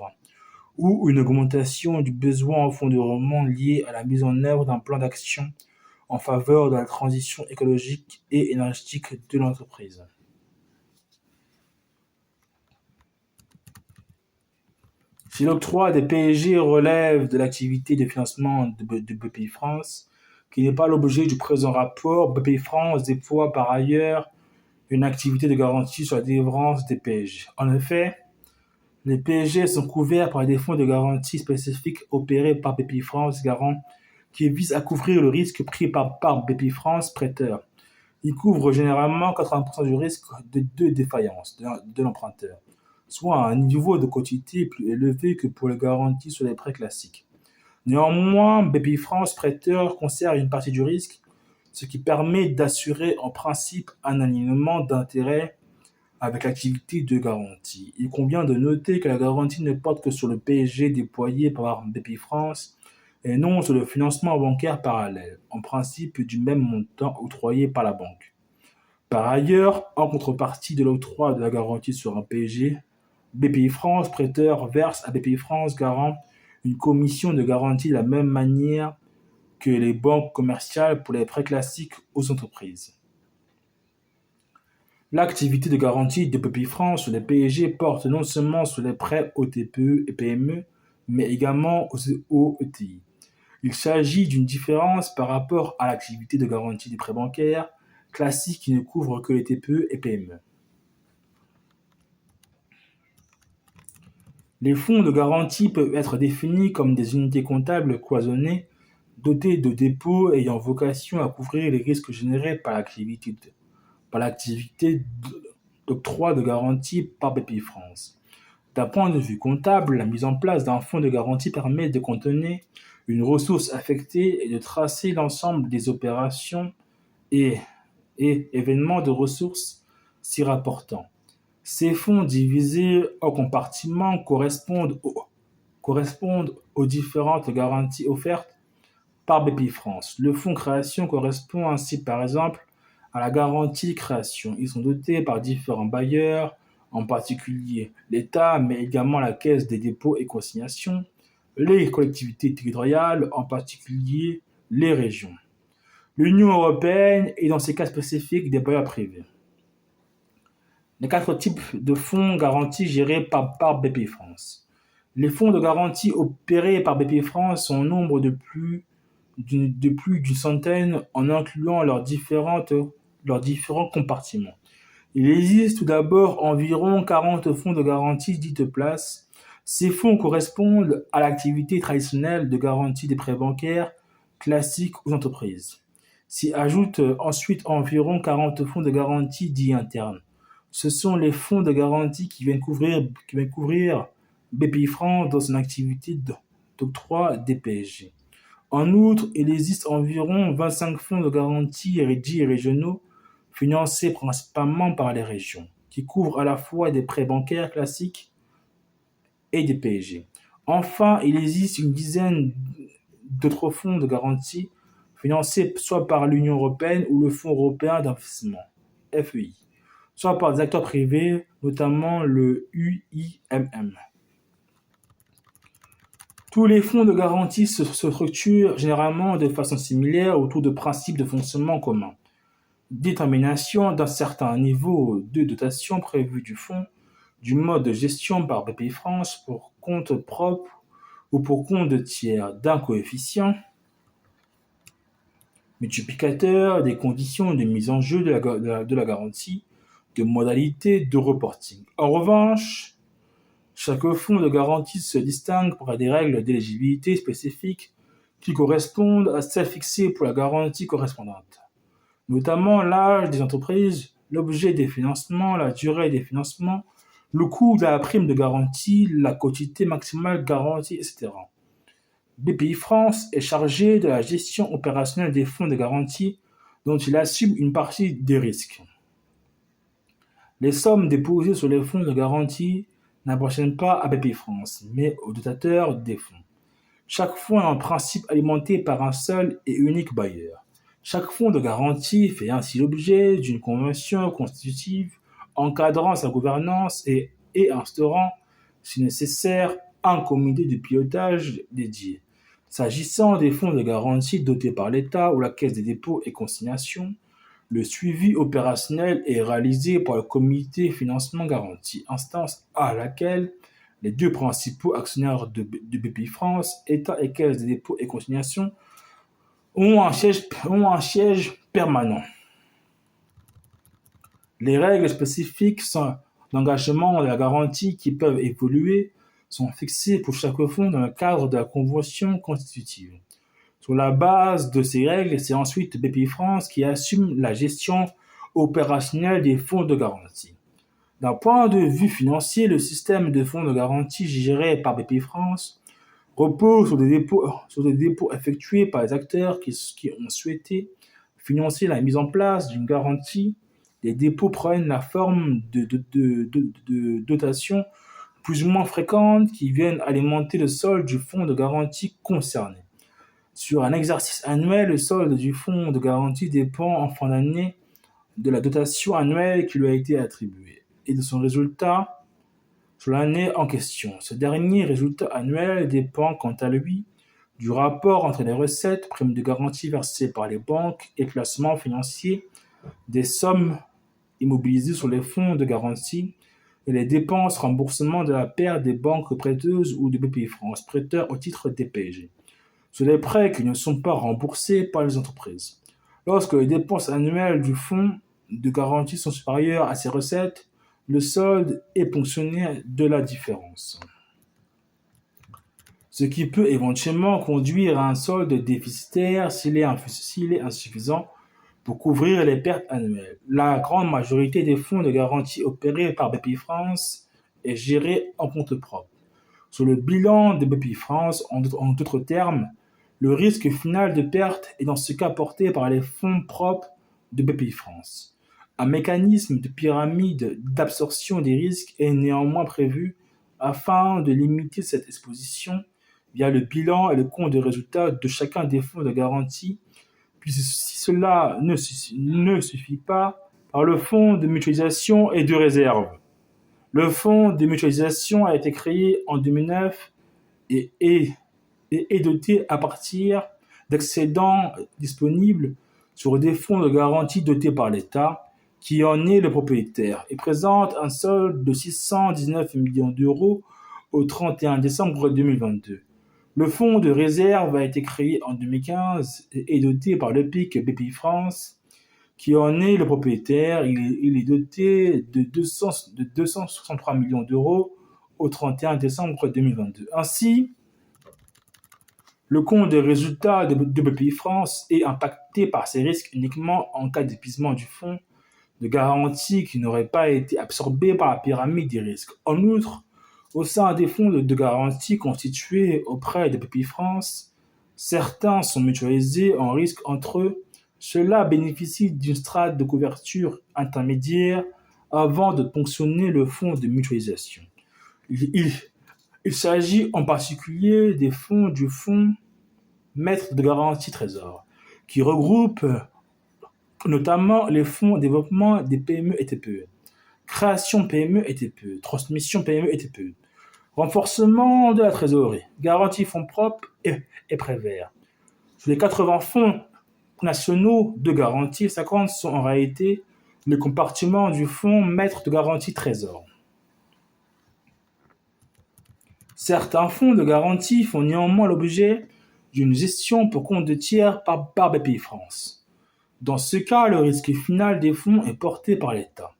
Speaker 1: Ou une augmentation du besoin en fonds de roulement lié à la mise en œuvre d'un plan d'action en faveur de la transition écologique et énergétique de l'entreprise. Si l'octroi des PEG relève de l'activité de financement de Bpifrance, qui n'est pas l'objet du présent rapport, Bpifrance déploie par ailleurs une activité de garantie sur la délivrance des PEG. En effet, les PEG sont couverts par des fonds de garantie spécifiques opérés par Bpifrance Garant qui visent à couvrir le risque pris par Bpifrance prêteur. Ils couvrent généralement 80% du risque de défaillance de l'emprunteur, soit à un niveau de quotité plus élevé que pour les garanties sur les prêts classiques. Néanmoins, Bpifrance prêteur conserve une partie du risque, ce qui permet d'assurer en principe un alignement d'intérêts avec l'activité de garantie. Il convient de noter que la garantie ne porte que sur le PSG déployé par Bpifrance et non sur le financement bancaire parallèle, en principe du même montant octroyé par la banque. Par ailleurs, en contrepartie de l'octroi de la garantie sur un PSG, Bpifrance prêteur verse à Bpifrance Garant une commission de garantie de la même manière que les banques commerciales pour les prêts classiques aux entreprises. L'activité de garantie de Bpifrance sur les PSG porte non seulement sur les prêts aux TPE et PME, mais également aux ETI. Il s'agit d'une différence par rapport à l'activité de garantie des prêts bancaires classiques qui ne couvre que les TPE et PME. Les fonds de garantie peuvent être définis comme des unités comptables cloisonnées, dotées de dépôts ayant vocation à couvrir les risques générés par l'activité d'octroi de garantie par Bpifrance. D'un point de vue comptable, la mise en place d'un fonds de garantie permet de contenir une ressource affectée et de tracer l'ensemble des opérations et événements de ressources s'y rapportant. Ces fonds divisés en compartiments correspondent aux différentes garanties offertes par Bpifrance. Le fonds création correspond ainsi par exemple à la garantie création. Ils sont dotés par différents bailleurs, en particulier l'État, mais également la Caisse des dépôts et consignations, les collectivités territoriales, en particulier les régions. L'Union européenne et dans ces cas spécifiques des bailleurs privés. Les 4 types de fonds garantis gérés par Bpifrance. Les fonds de garantie opérés par Bpifrance sont au nombre de plus d'une centaine en incluant leurs différents compartiments. Il existe tout d'abord environ 40 fonds de garantie dits de place. Ces fonds correspondent à l'activité traditionnelle de garantie des prêts bancaires classiques aux entreprises. S'y ajoutent ensuite environ 40 fonds de garantie dits internes. Ce sont les fonds de garantie qui viennent couvrir Bpifrance dans son activité d'octroi des PSG. En outre, il existe environ 25 fonds de garantie dits régionaux, financés principalement par les régions, qui couvrent à la fois des prêts bancaires classiques et des PSG. Enfin, il existe une dizaine d'autres fonds de garantie financés soit par l'Union européenne ou le Fonds européen d'investissement, FEI, soit par des acteurs privés, notamment le UIMM. Tous les fonds de garantie se structurent généralement de façon similaire autour de principes de fonctionnement communs. Détermination d'un certain niveau de dotation prévu du fonds, du mode de gestion par Bpifrance pour compte propre ou pour compte de tiers, d'un coefficient multiplicateur, des conditions de mise en jeu de la garantie, de modalités de reporting. En revanche, chaque fonds de garantie se distingue par des règles d'éligibilité spécifiques qui correspondent à celles fixées pour la garantie correspondante, notamment l'âge des entreprises, l'objet des financements, la durée des financements, le coût de la prime de garantie, la quotité maximale garantie, etc. Bpifrance est chargé de la gestion opérationnelle des fonds de garantie dont il assume une partie des risques. Les sommes déposées sur les fonds de garantie n'appartiennent pas à Bpifrance, mais aux dotateurs des fonds. Chaque fonds est en principe alimenté par un seul et unique bailleur. Chaque fonds de garantie fait ainsi l'objet d'une convention constitutive encadrant sa gouvernance et instaurant, si nécessaire, un comité de pilotage dédié. S'agissant des fonds de garantie dotés par l'État ou la Caisse des dépôts et consignations, le suivi opérationnel est réalisé par le comité financement garantie, instance à laquelle les deux principaux actionnaires de Bpifrance, État et Caisse des dépôts et consignations, ont un siège permanent. Les règles spécifiques d'engagement de la garantie qui peuvent évoluer sont fixées pour chaque fonds dans le cadre de la convention constitutive. Sur la base de ces règles, c'est ensuite Bpifrance qui assume la gestion opérationnelle des fonds de garantie. D'un point de vue financier, le système de fonds de garantie géré par Bpifrance repose sur des dépôts effectués par les acteurs qui ont souhaité financer la mise en place d'une garantie. Les dépôts prennent la forme de dotations plus ou moins fréquentes qui viennent alimenter le solde du fonds de garantie concerné. Sur un exercice annuel, le solde du fonds de garantie dépend en fin d'année de la dotation annuelle qui lui a été attribuée et de son résultat sur l'année en question. Ce dernier résultat annuel dépend quant à lui du rapport entre les recettes, primes de garantie versées par les banques et placements financiers, des sommes immobilisées sur les fonds de garantie et les dépenses remboursements de la perte des banques prêteuses ou de Bpifrance, prêteurs au titre des PG, sur les prêts qui ne sont pas remboursés par les entreprises. Lorsque les dépenses annuelles du fonds de garantie sont supérieures à ses recettes, le solde est ponctionné de la différence, ce qui peut éventuellement conduire à un solde déficitaire s'il est insuffisant pour couvrir les pertes annuelles. La grande majorité des fonds de garantie opérés par Bpifrance est gérée en compte propre. Sur le bilan de Bpifrance, en d'autres termes, le risque final de perte est dans ce cas porté par les fonds propres de Bpifrance. Un mécanisme de pyramide d'absorption des risques est néanmoins prévu afin de limiter cette exposition via le bilan et le compte de résultat de chacun des fonds de garantie, puis si cela ne suffit pas, par le fonds de mutualisation et de réserve. Le fonds de mutualisation a été créé en 2009 et est doté à partir d'excédents disponibles sur des fonds de garantie dotés par l'État, qui en est le propriétaire, et présente un solde de 619 millions d'euros au 31 décembre 2022. Le fonds de réserve a été créé en 2015 et est doté par le PIC Bpifrance, qui en est le propriétaire. Il est doté de 263 millions d'euros au 31 décembre 2022. Ainsi, le compte des résultats de Bpifrance est impacté par ces risques uniquement en cas d'épuisement du fonds de garantie qui n'aurait pas été absorbé par la pyramide des risques. En outre, au sein des fonds de garantie constitués auprès de Bpifrance, certains sont mutualisés en risque entre eux. Cela bénéficie d'une strate de couverture intermédiaire avant de ponctionner le fonds de mutualisation. Il s'agit en particulier des fonds du fonds maître de garantie Trésor, qui regroupe notamment les fonds développement des PME et TPE, création PME et TPE, transmission PME et TPE. Renforcement de la trésorerie, garantie fonds propres et prêts verts. Sur les 80 fonds nationaux de garantie, 50 sont en réalité le compartiment du fonds maître de garantie Trésor. Certains fonds de garantie font néanmoins l'objet d'une gestion pour compte de tiers par Bpifrance. Dans ce cas, le risque final des fonds est porté par l'État.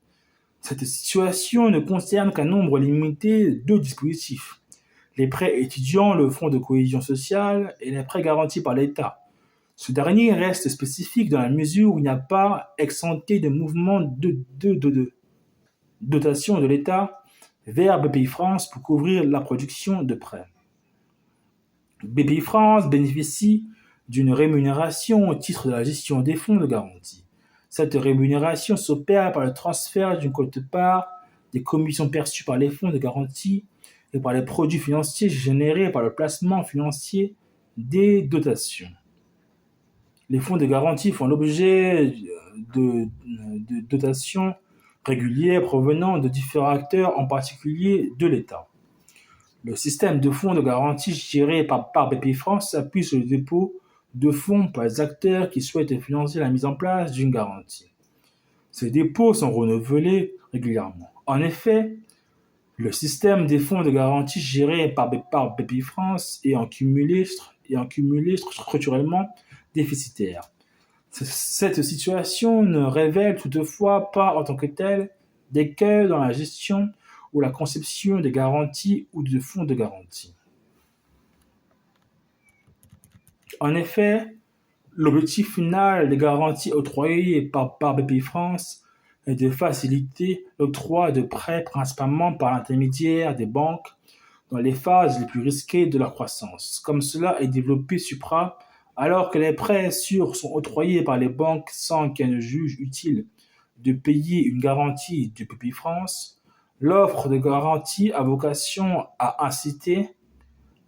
Speaker 1: Cette situation ne concerne qu'un nombre limité de dispositifs. Les prêts étudiants, le fonds de cohésion sociale et les prêts garantis par l'État. Ce dernier reste spécifique dans la mesure où il n'y a pas exempté de mouvement de dotation de l'État vers Bpifrance pour couvrir la production de prêts. Bpifrance bénéficie d'une rémunération au titre de la gestion des fonds de garantie. Cette rémunération s'opère par le transfert d'une quote-part des commissions perçues par les fonds de garantie et par les produits financiers générés par le placement financier des dotations. Les fonds de garantie font l'objet de dotations régulières provenant de différents acteurs, en particulier de l'État. Le système de fonds de garantie géré par Bpifrance s'appuie sur le dépôt de fonds par les acteurs qui souhaitent financer la mise en place d'une garantie. Ces dépôts sont renouvelés régulièrement. En effet, le système des fonds de garantie géré par Bpifrance est en cumulé structurellement déficitaire. Cette situation ne révèle toutefois pas en tant que telle d'écueils dans la gestion ou la conception des garanties ou de fonds de garantie. En effet, l'objectif final des garanties octroyées par Bpifrance est de faciliter l'octroi de prêts principalement par l'intermédiaire des banques dans les phases les plus risquées de leur croissance, comme cela est développé supra, alors que les prêts sûrs sont octroyés par les banques sans qu'elles ne jugent utile de payer une garantie de Bpifrance. L'offre de garantie a vocation à inciter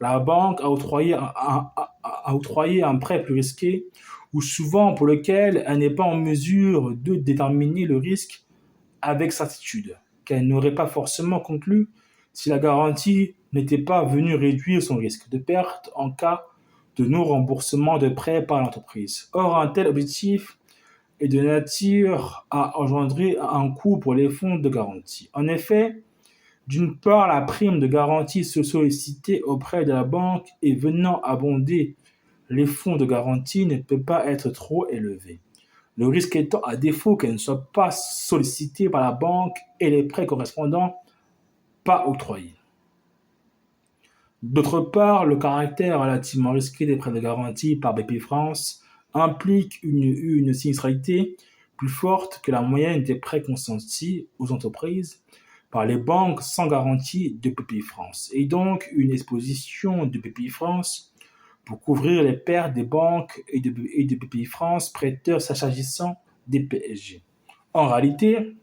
Speaker 1: la banque à octroyer un prêt plus risqué ou souvent pour lequel elle n'est pas en mesure de déterminer le risque avec certitude, qu'elle n'aurait pas forcément conclu si la garantie n'était pas venue réduire son risque de perte en cas de non-remboursement de prêt par l'entreprise. Or, un tel objectif est de nature à engendrer un coût pour les fonds de garantie. En effet, d'une part, la prime de garantie sollicitée auprès de la banque et venant abonder les fonds de garantie ne peut pas être trop élevée. Le risque étant, à défaut qu'elle ne soit pas sollicitée par la banque et les prêts correspondants pas octroyés. D'autre part, le caractère relativement risqué des prêts de garantie par Bpifrance implique une sinistralité plus forte que la moyenne des prêts consentis aux entreprises par les banques sans garantie de Bpifrance, et donc une exposition de Bpifrance pour couvrir les pertes des banques et de Bpifrance prêteurs s'agissant des PSG. En réalité,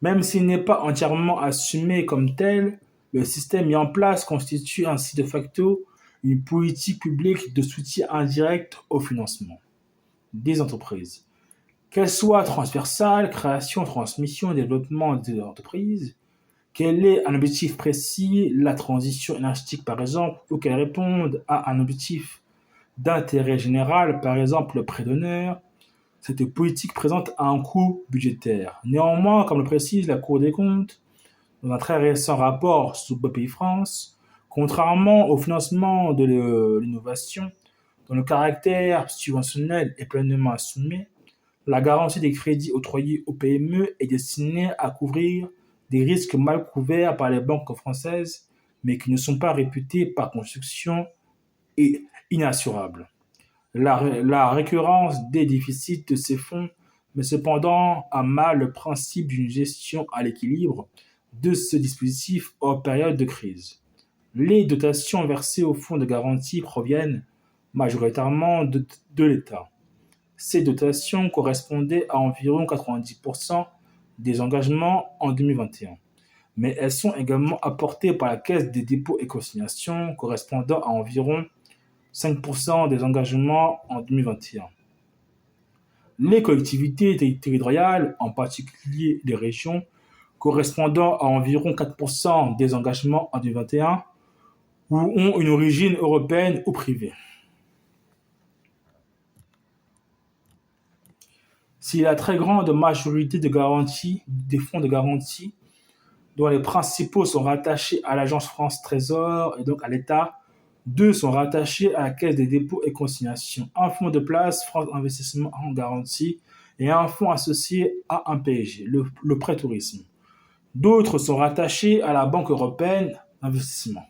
Speaker 1: même s'il n'est pas entièrement assumé comme tel, le système mis en place constitue ainsi de facto une politique publique de soutien indirect au financement des entreprises. Qu'elles soient transversales, création, transmission, développement des entreprises, quel est un objectif précis, la transition énergétique par exemple, ou qu'elles répondent à un objectif d'intérêt général, par exemple le prêt d'honneur, cette politique présente un coût budgétaire. Néanmoins, comme le précise la Cour des comptes, dans un très récent rapport sous Bpifrance, contrairement au financement de l'innovation, dont le caractère subventionnel est pleinement assumé, la garantie des crédits octroyés aux PME est destinée à couvrir des risques mal couverts par les banques françaises, mais qui ne sont pas réputés par construction et inassurables. La récurrence des déficits de ces fonds met cependant à mal le principe d'une gestion à l'équilibre de ce dispositif hors période de crise. Les dotations versées au fonds de garantie proviennent majoritairement de l'État. Ces dotations correspondaient à environ 90% des engagements en 2021, mais elles sont également apportées par la Caisse des dépôts et consignations, correspondant à environ 5% des engagements en 2021. Les collectivités territoriales, en particulier les régions, correspondant à environ 4% des engagements en 2021, ou ont une origine européenne ou privée. Si la très grande majorité des fonds de garantie, dont les principaux sont rattachés à l'Agence France Trésor et donc à l'État, deux sont rattachés à la Caisse des dépôts et consignations, un fonds de place, France Investissement en Garantie, et un fonds associé à un PSG, le prêt tourisme. D'autres sont rattachés à la Banque européenne d'investissement,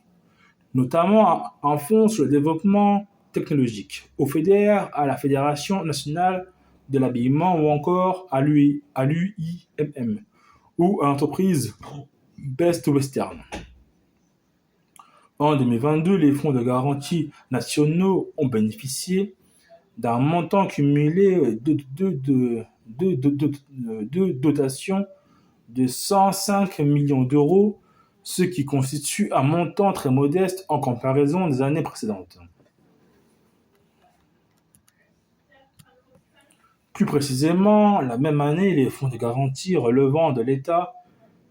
Speaker 1: notamment un fonds sur le développement technologique, au FEDER, à la Fédération nationale de l'habillement ou encore à l'UIMM ou à l'entreprise Best Western. En 2022, les fonds de garantie nationaux ont bénéficié d'un montant cumulé de dotation de 105 millions d'euros, ce qui constitue un montant très modeste en comparaison des années précédentes. Plus précisément, la même année, les fonds de garantie relevant de l'État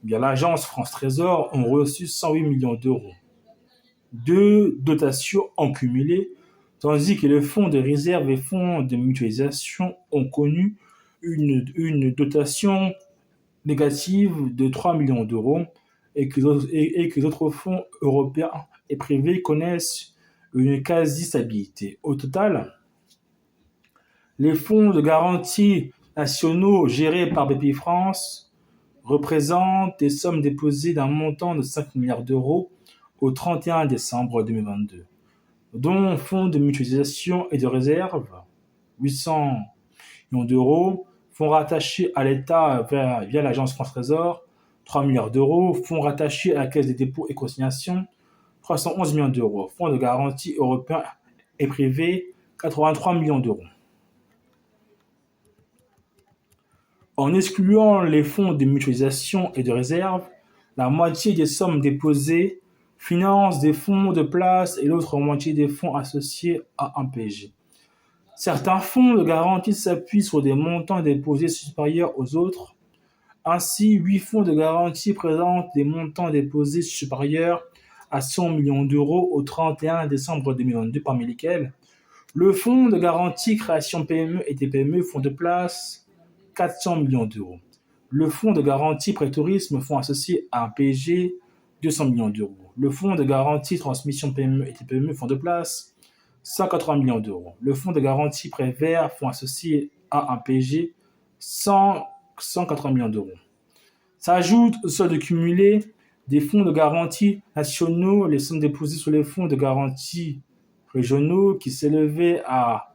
Speaker 1: via l'agence France Trésor ont reçu 108 millions d'euros de dotations en cumulé, tandis que les fonds de réserve et fonds de mutualisation ont connu une dotation négative de 3 millions d'euros et que les autres fonds européens et privés connaissent une quasi-stabilité. Au total, les fonds de garantie nationaux gérés par Bpifrance représentent des sommes déposées d'un montant de 5 milliards d'euros au 31 décembre 2022, dont fonds de mutualisation et de réserve, 800 millions d'euros, fonds rattachés à l'État via l'agence France Trésor, 3 milliards d'euros, fonds rattachés à la Caisse des dépôts et consignations, 311 millions d'euros, fonds de garantie européens et privés, 83 millions d'euros. En excluant les fonds de mutualisation et de réserve, la moitié des sommes déposées financent des fonds de place et l'autre moitié des fonds associés à un PSG. Certains fonds de garantie s'appuient sur des montants déposés supérieurs aux autres. Ainsi, 8 fonds de garantie présentent des montants déposés supérieurs à 100 millions d'euros au 31 décembre 2022, parmi lesquels le fonds de garantie création PME et TPME, fonds de place, 400 millions d'euros. Le fonds de garantie prêt tourisme, fonds associé à un PSG, 200 millions d'euros. Le fonds de garantie transmission PME et TPME, fonds de place, 180 millions d'euros. Le fonds de garantie prêt vert, fonds associé à un PSG, 180 millions d'euros. S'ajoutent au solde cumulé des fonds de garantie nationaux les sommes déposées sur les fonds de garantie régionaux qui s'élevaient à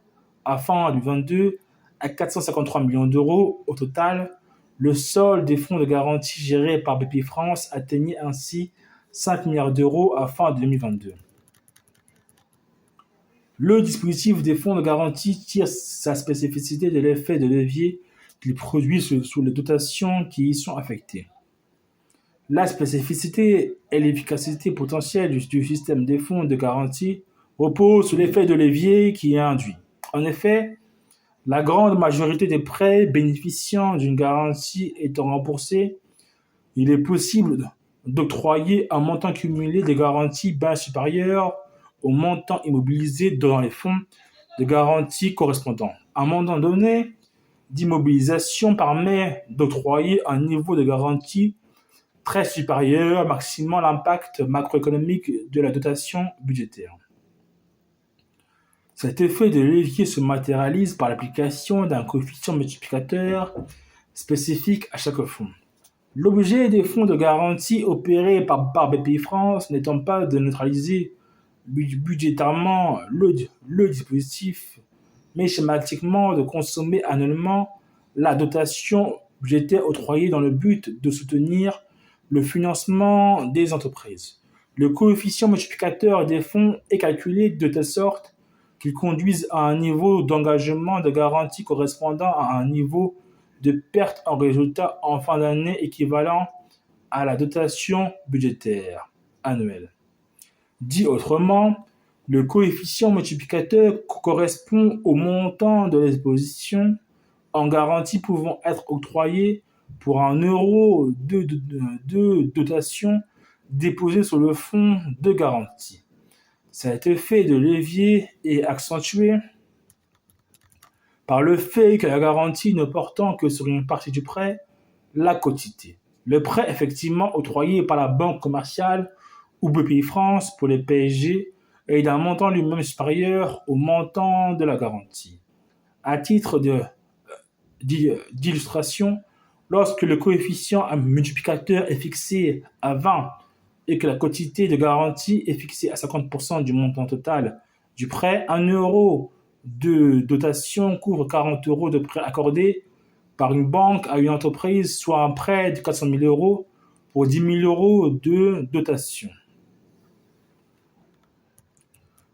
Speaker 1: fin 2022 à 453 millions d'euros. Au total, le solde des fonds de garantie gérés par Bpifrance atteignait ainsi 5 milliards d'euros à fin 2022. Le dispositif des fonds de garantie tire sa spécificité de l'effet de levier qu'il produit sur les dotations qui y sont affectées. La spécificité et l'efficacité potentielle du système des fonds de garantie reposent sur l'effet de levier qui est induit. En effet, la grande majorité des prêts bénéficiant d'une garantie étant remboursés, il est possible d'octroyer un montant cumulé de garantie bien supérieur au montant immobilisé dans les fonds de garantie correspondants. À un montant donné d'immobilisation permet d'octroyer un niveau de garantie très supérieur, maximant l'impact macroéconomique de la dotation budgétaire. Cet effet de levier se matérialise par l'application d'un coefficient multiplicateur spécifique à chaque fonds. L'objet des fonds de garantie opérés par Bpifrance n'étant pas de neutraliser budgétairement le dispositif, mais schématiquement de consommer annuellement la dotation budgétaire octroyée dans le but de soutenir le financement des entreprises. Le coefficient multiplicateur des fonds est calculé de telle sorte qu'il conduise à un niveau d'engagement de garantie correspondant à un niveau de perte en résultat en fin d'année équivalent à la dotation budgétaire annuelle. Dit autrement, le coefficient multiplicateur correspond au montant de l'exposition en garantie pouvant être octroyée pour €1 de dotation déposée sur le fonds de garantie. Cet effet de levier est accentué par le fait que la garantie ne portant que sur une partie du prêt, la quotité. Le prêt effectivement octroyé par la banque commerciale ou Bpifrance pour les PSG est d'un montant lui-même supérieur au montant de la garantie. À titre d'illustration, lorsque le coefficient multiplicateur est fixé à 20 et que la quotité de garantie est fixée à 50% du montant total du prêt, €1 de dotation couvre 40 € de prêt accordé par une banque à une entreprise, soit un prêt de 400 000 € pour 10 000 € de dotation.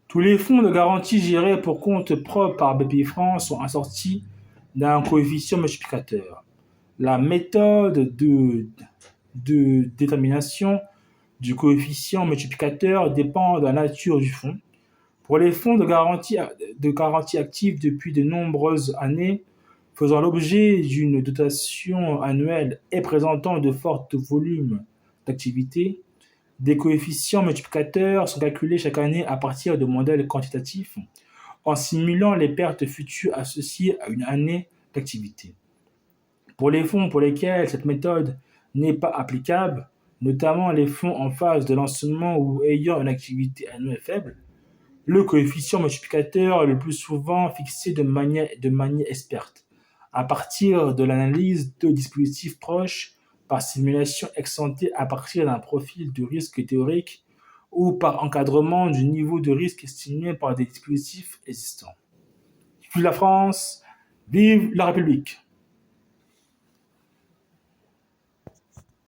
Speaker 1: Tous les fonds de garantie gérés pour compte propre par Bpifrance sont assortis d'un coefficient multiplicateur. La méthode de détermination du coefficient multiplicateur dépend de la nature du fonds. Pour les fonds de garantie active depuis de nombreuses années, faisant l'objet d'une dotation annuelle et présentant de forts volumes d'activité, des coefficients multiplicateurs sont calculés chaque année à partir de modèles quantitatifs en simulant les pertes futures associées à une année d'activité. Pour les fonds pour lesquels cette méthode n'est pas applicable, notamment les fonds en phase de lancement ou ayant une activité annuelle faible, le coefficient multiplicateur est le plus souvent fixé de manière experte, à partir de l'analyse de dispositifs proches par simulation ex-ante à partir d'un profil de risque théorique ou par encadrement du niveau de risque estimé par des dispositifs existants. Vive la France, vive la République!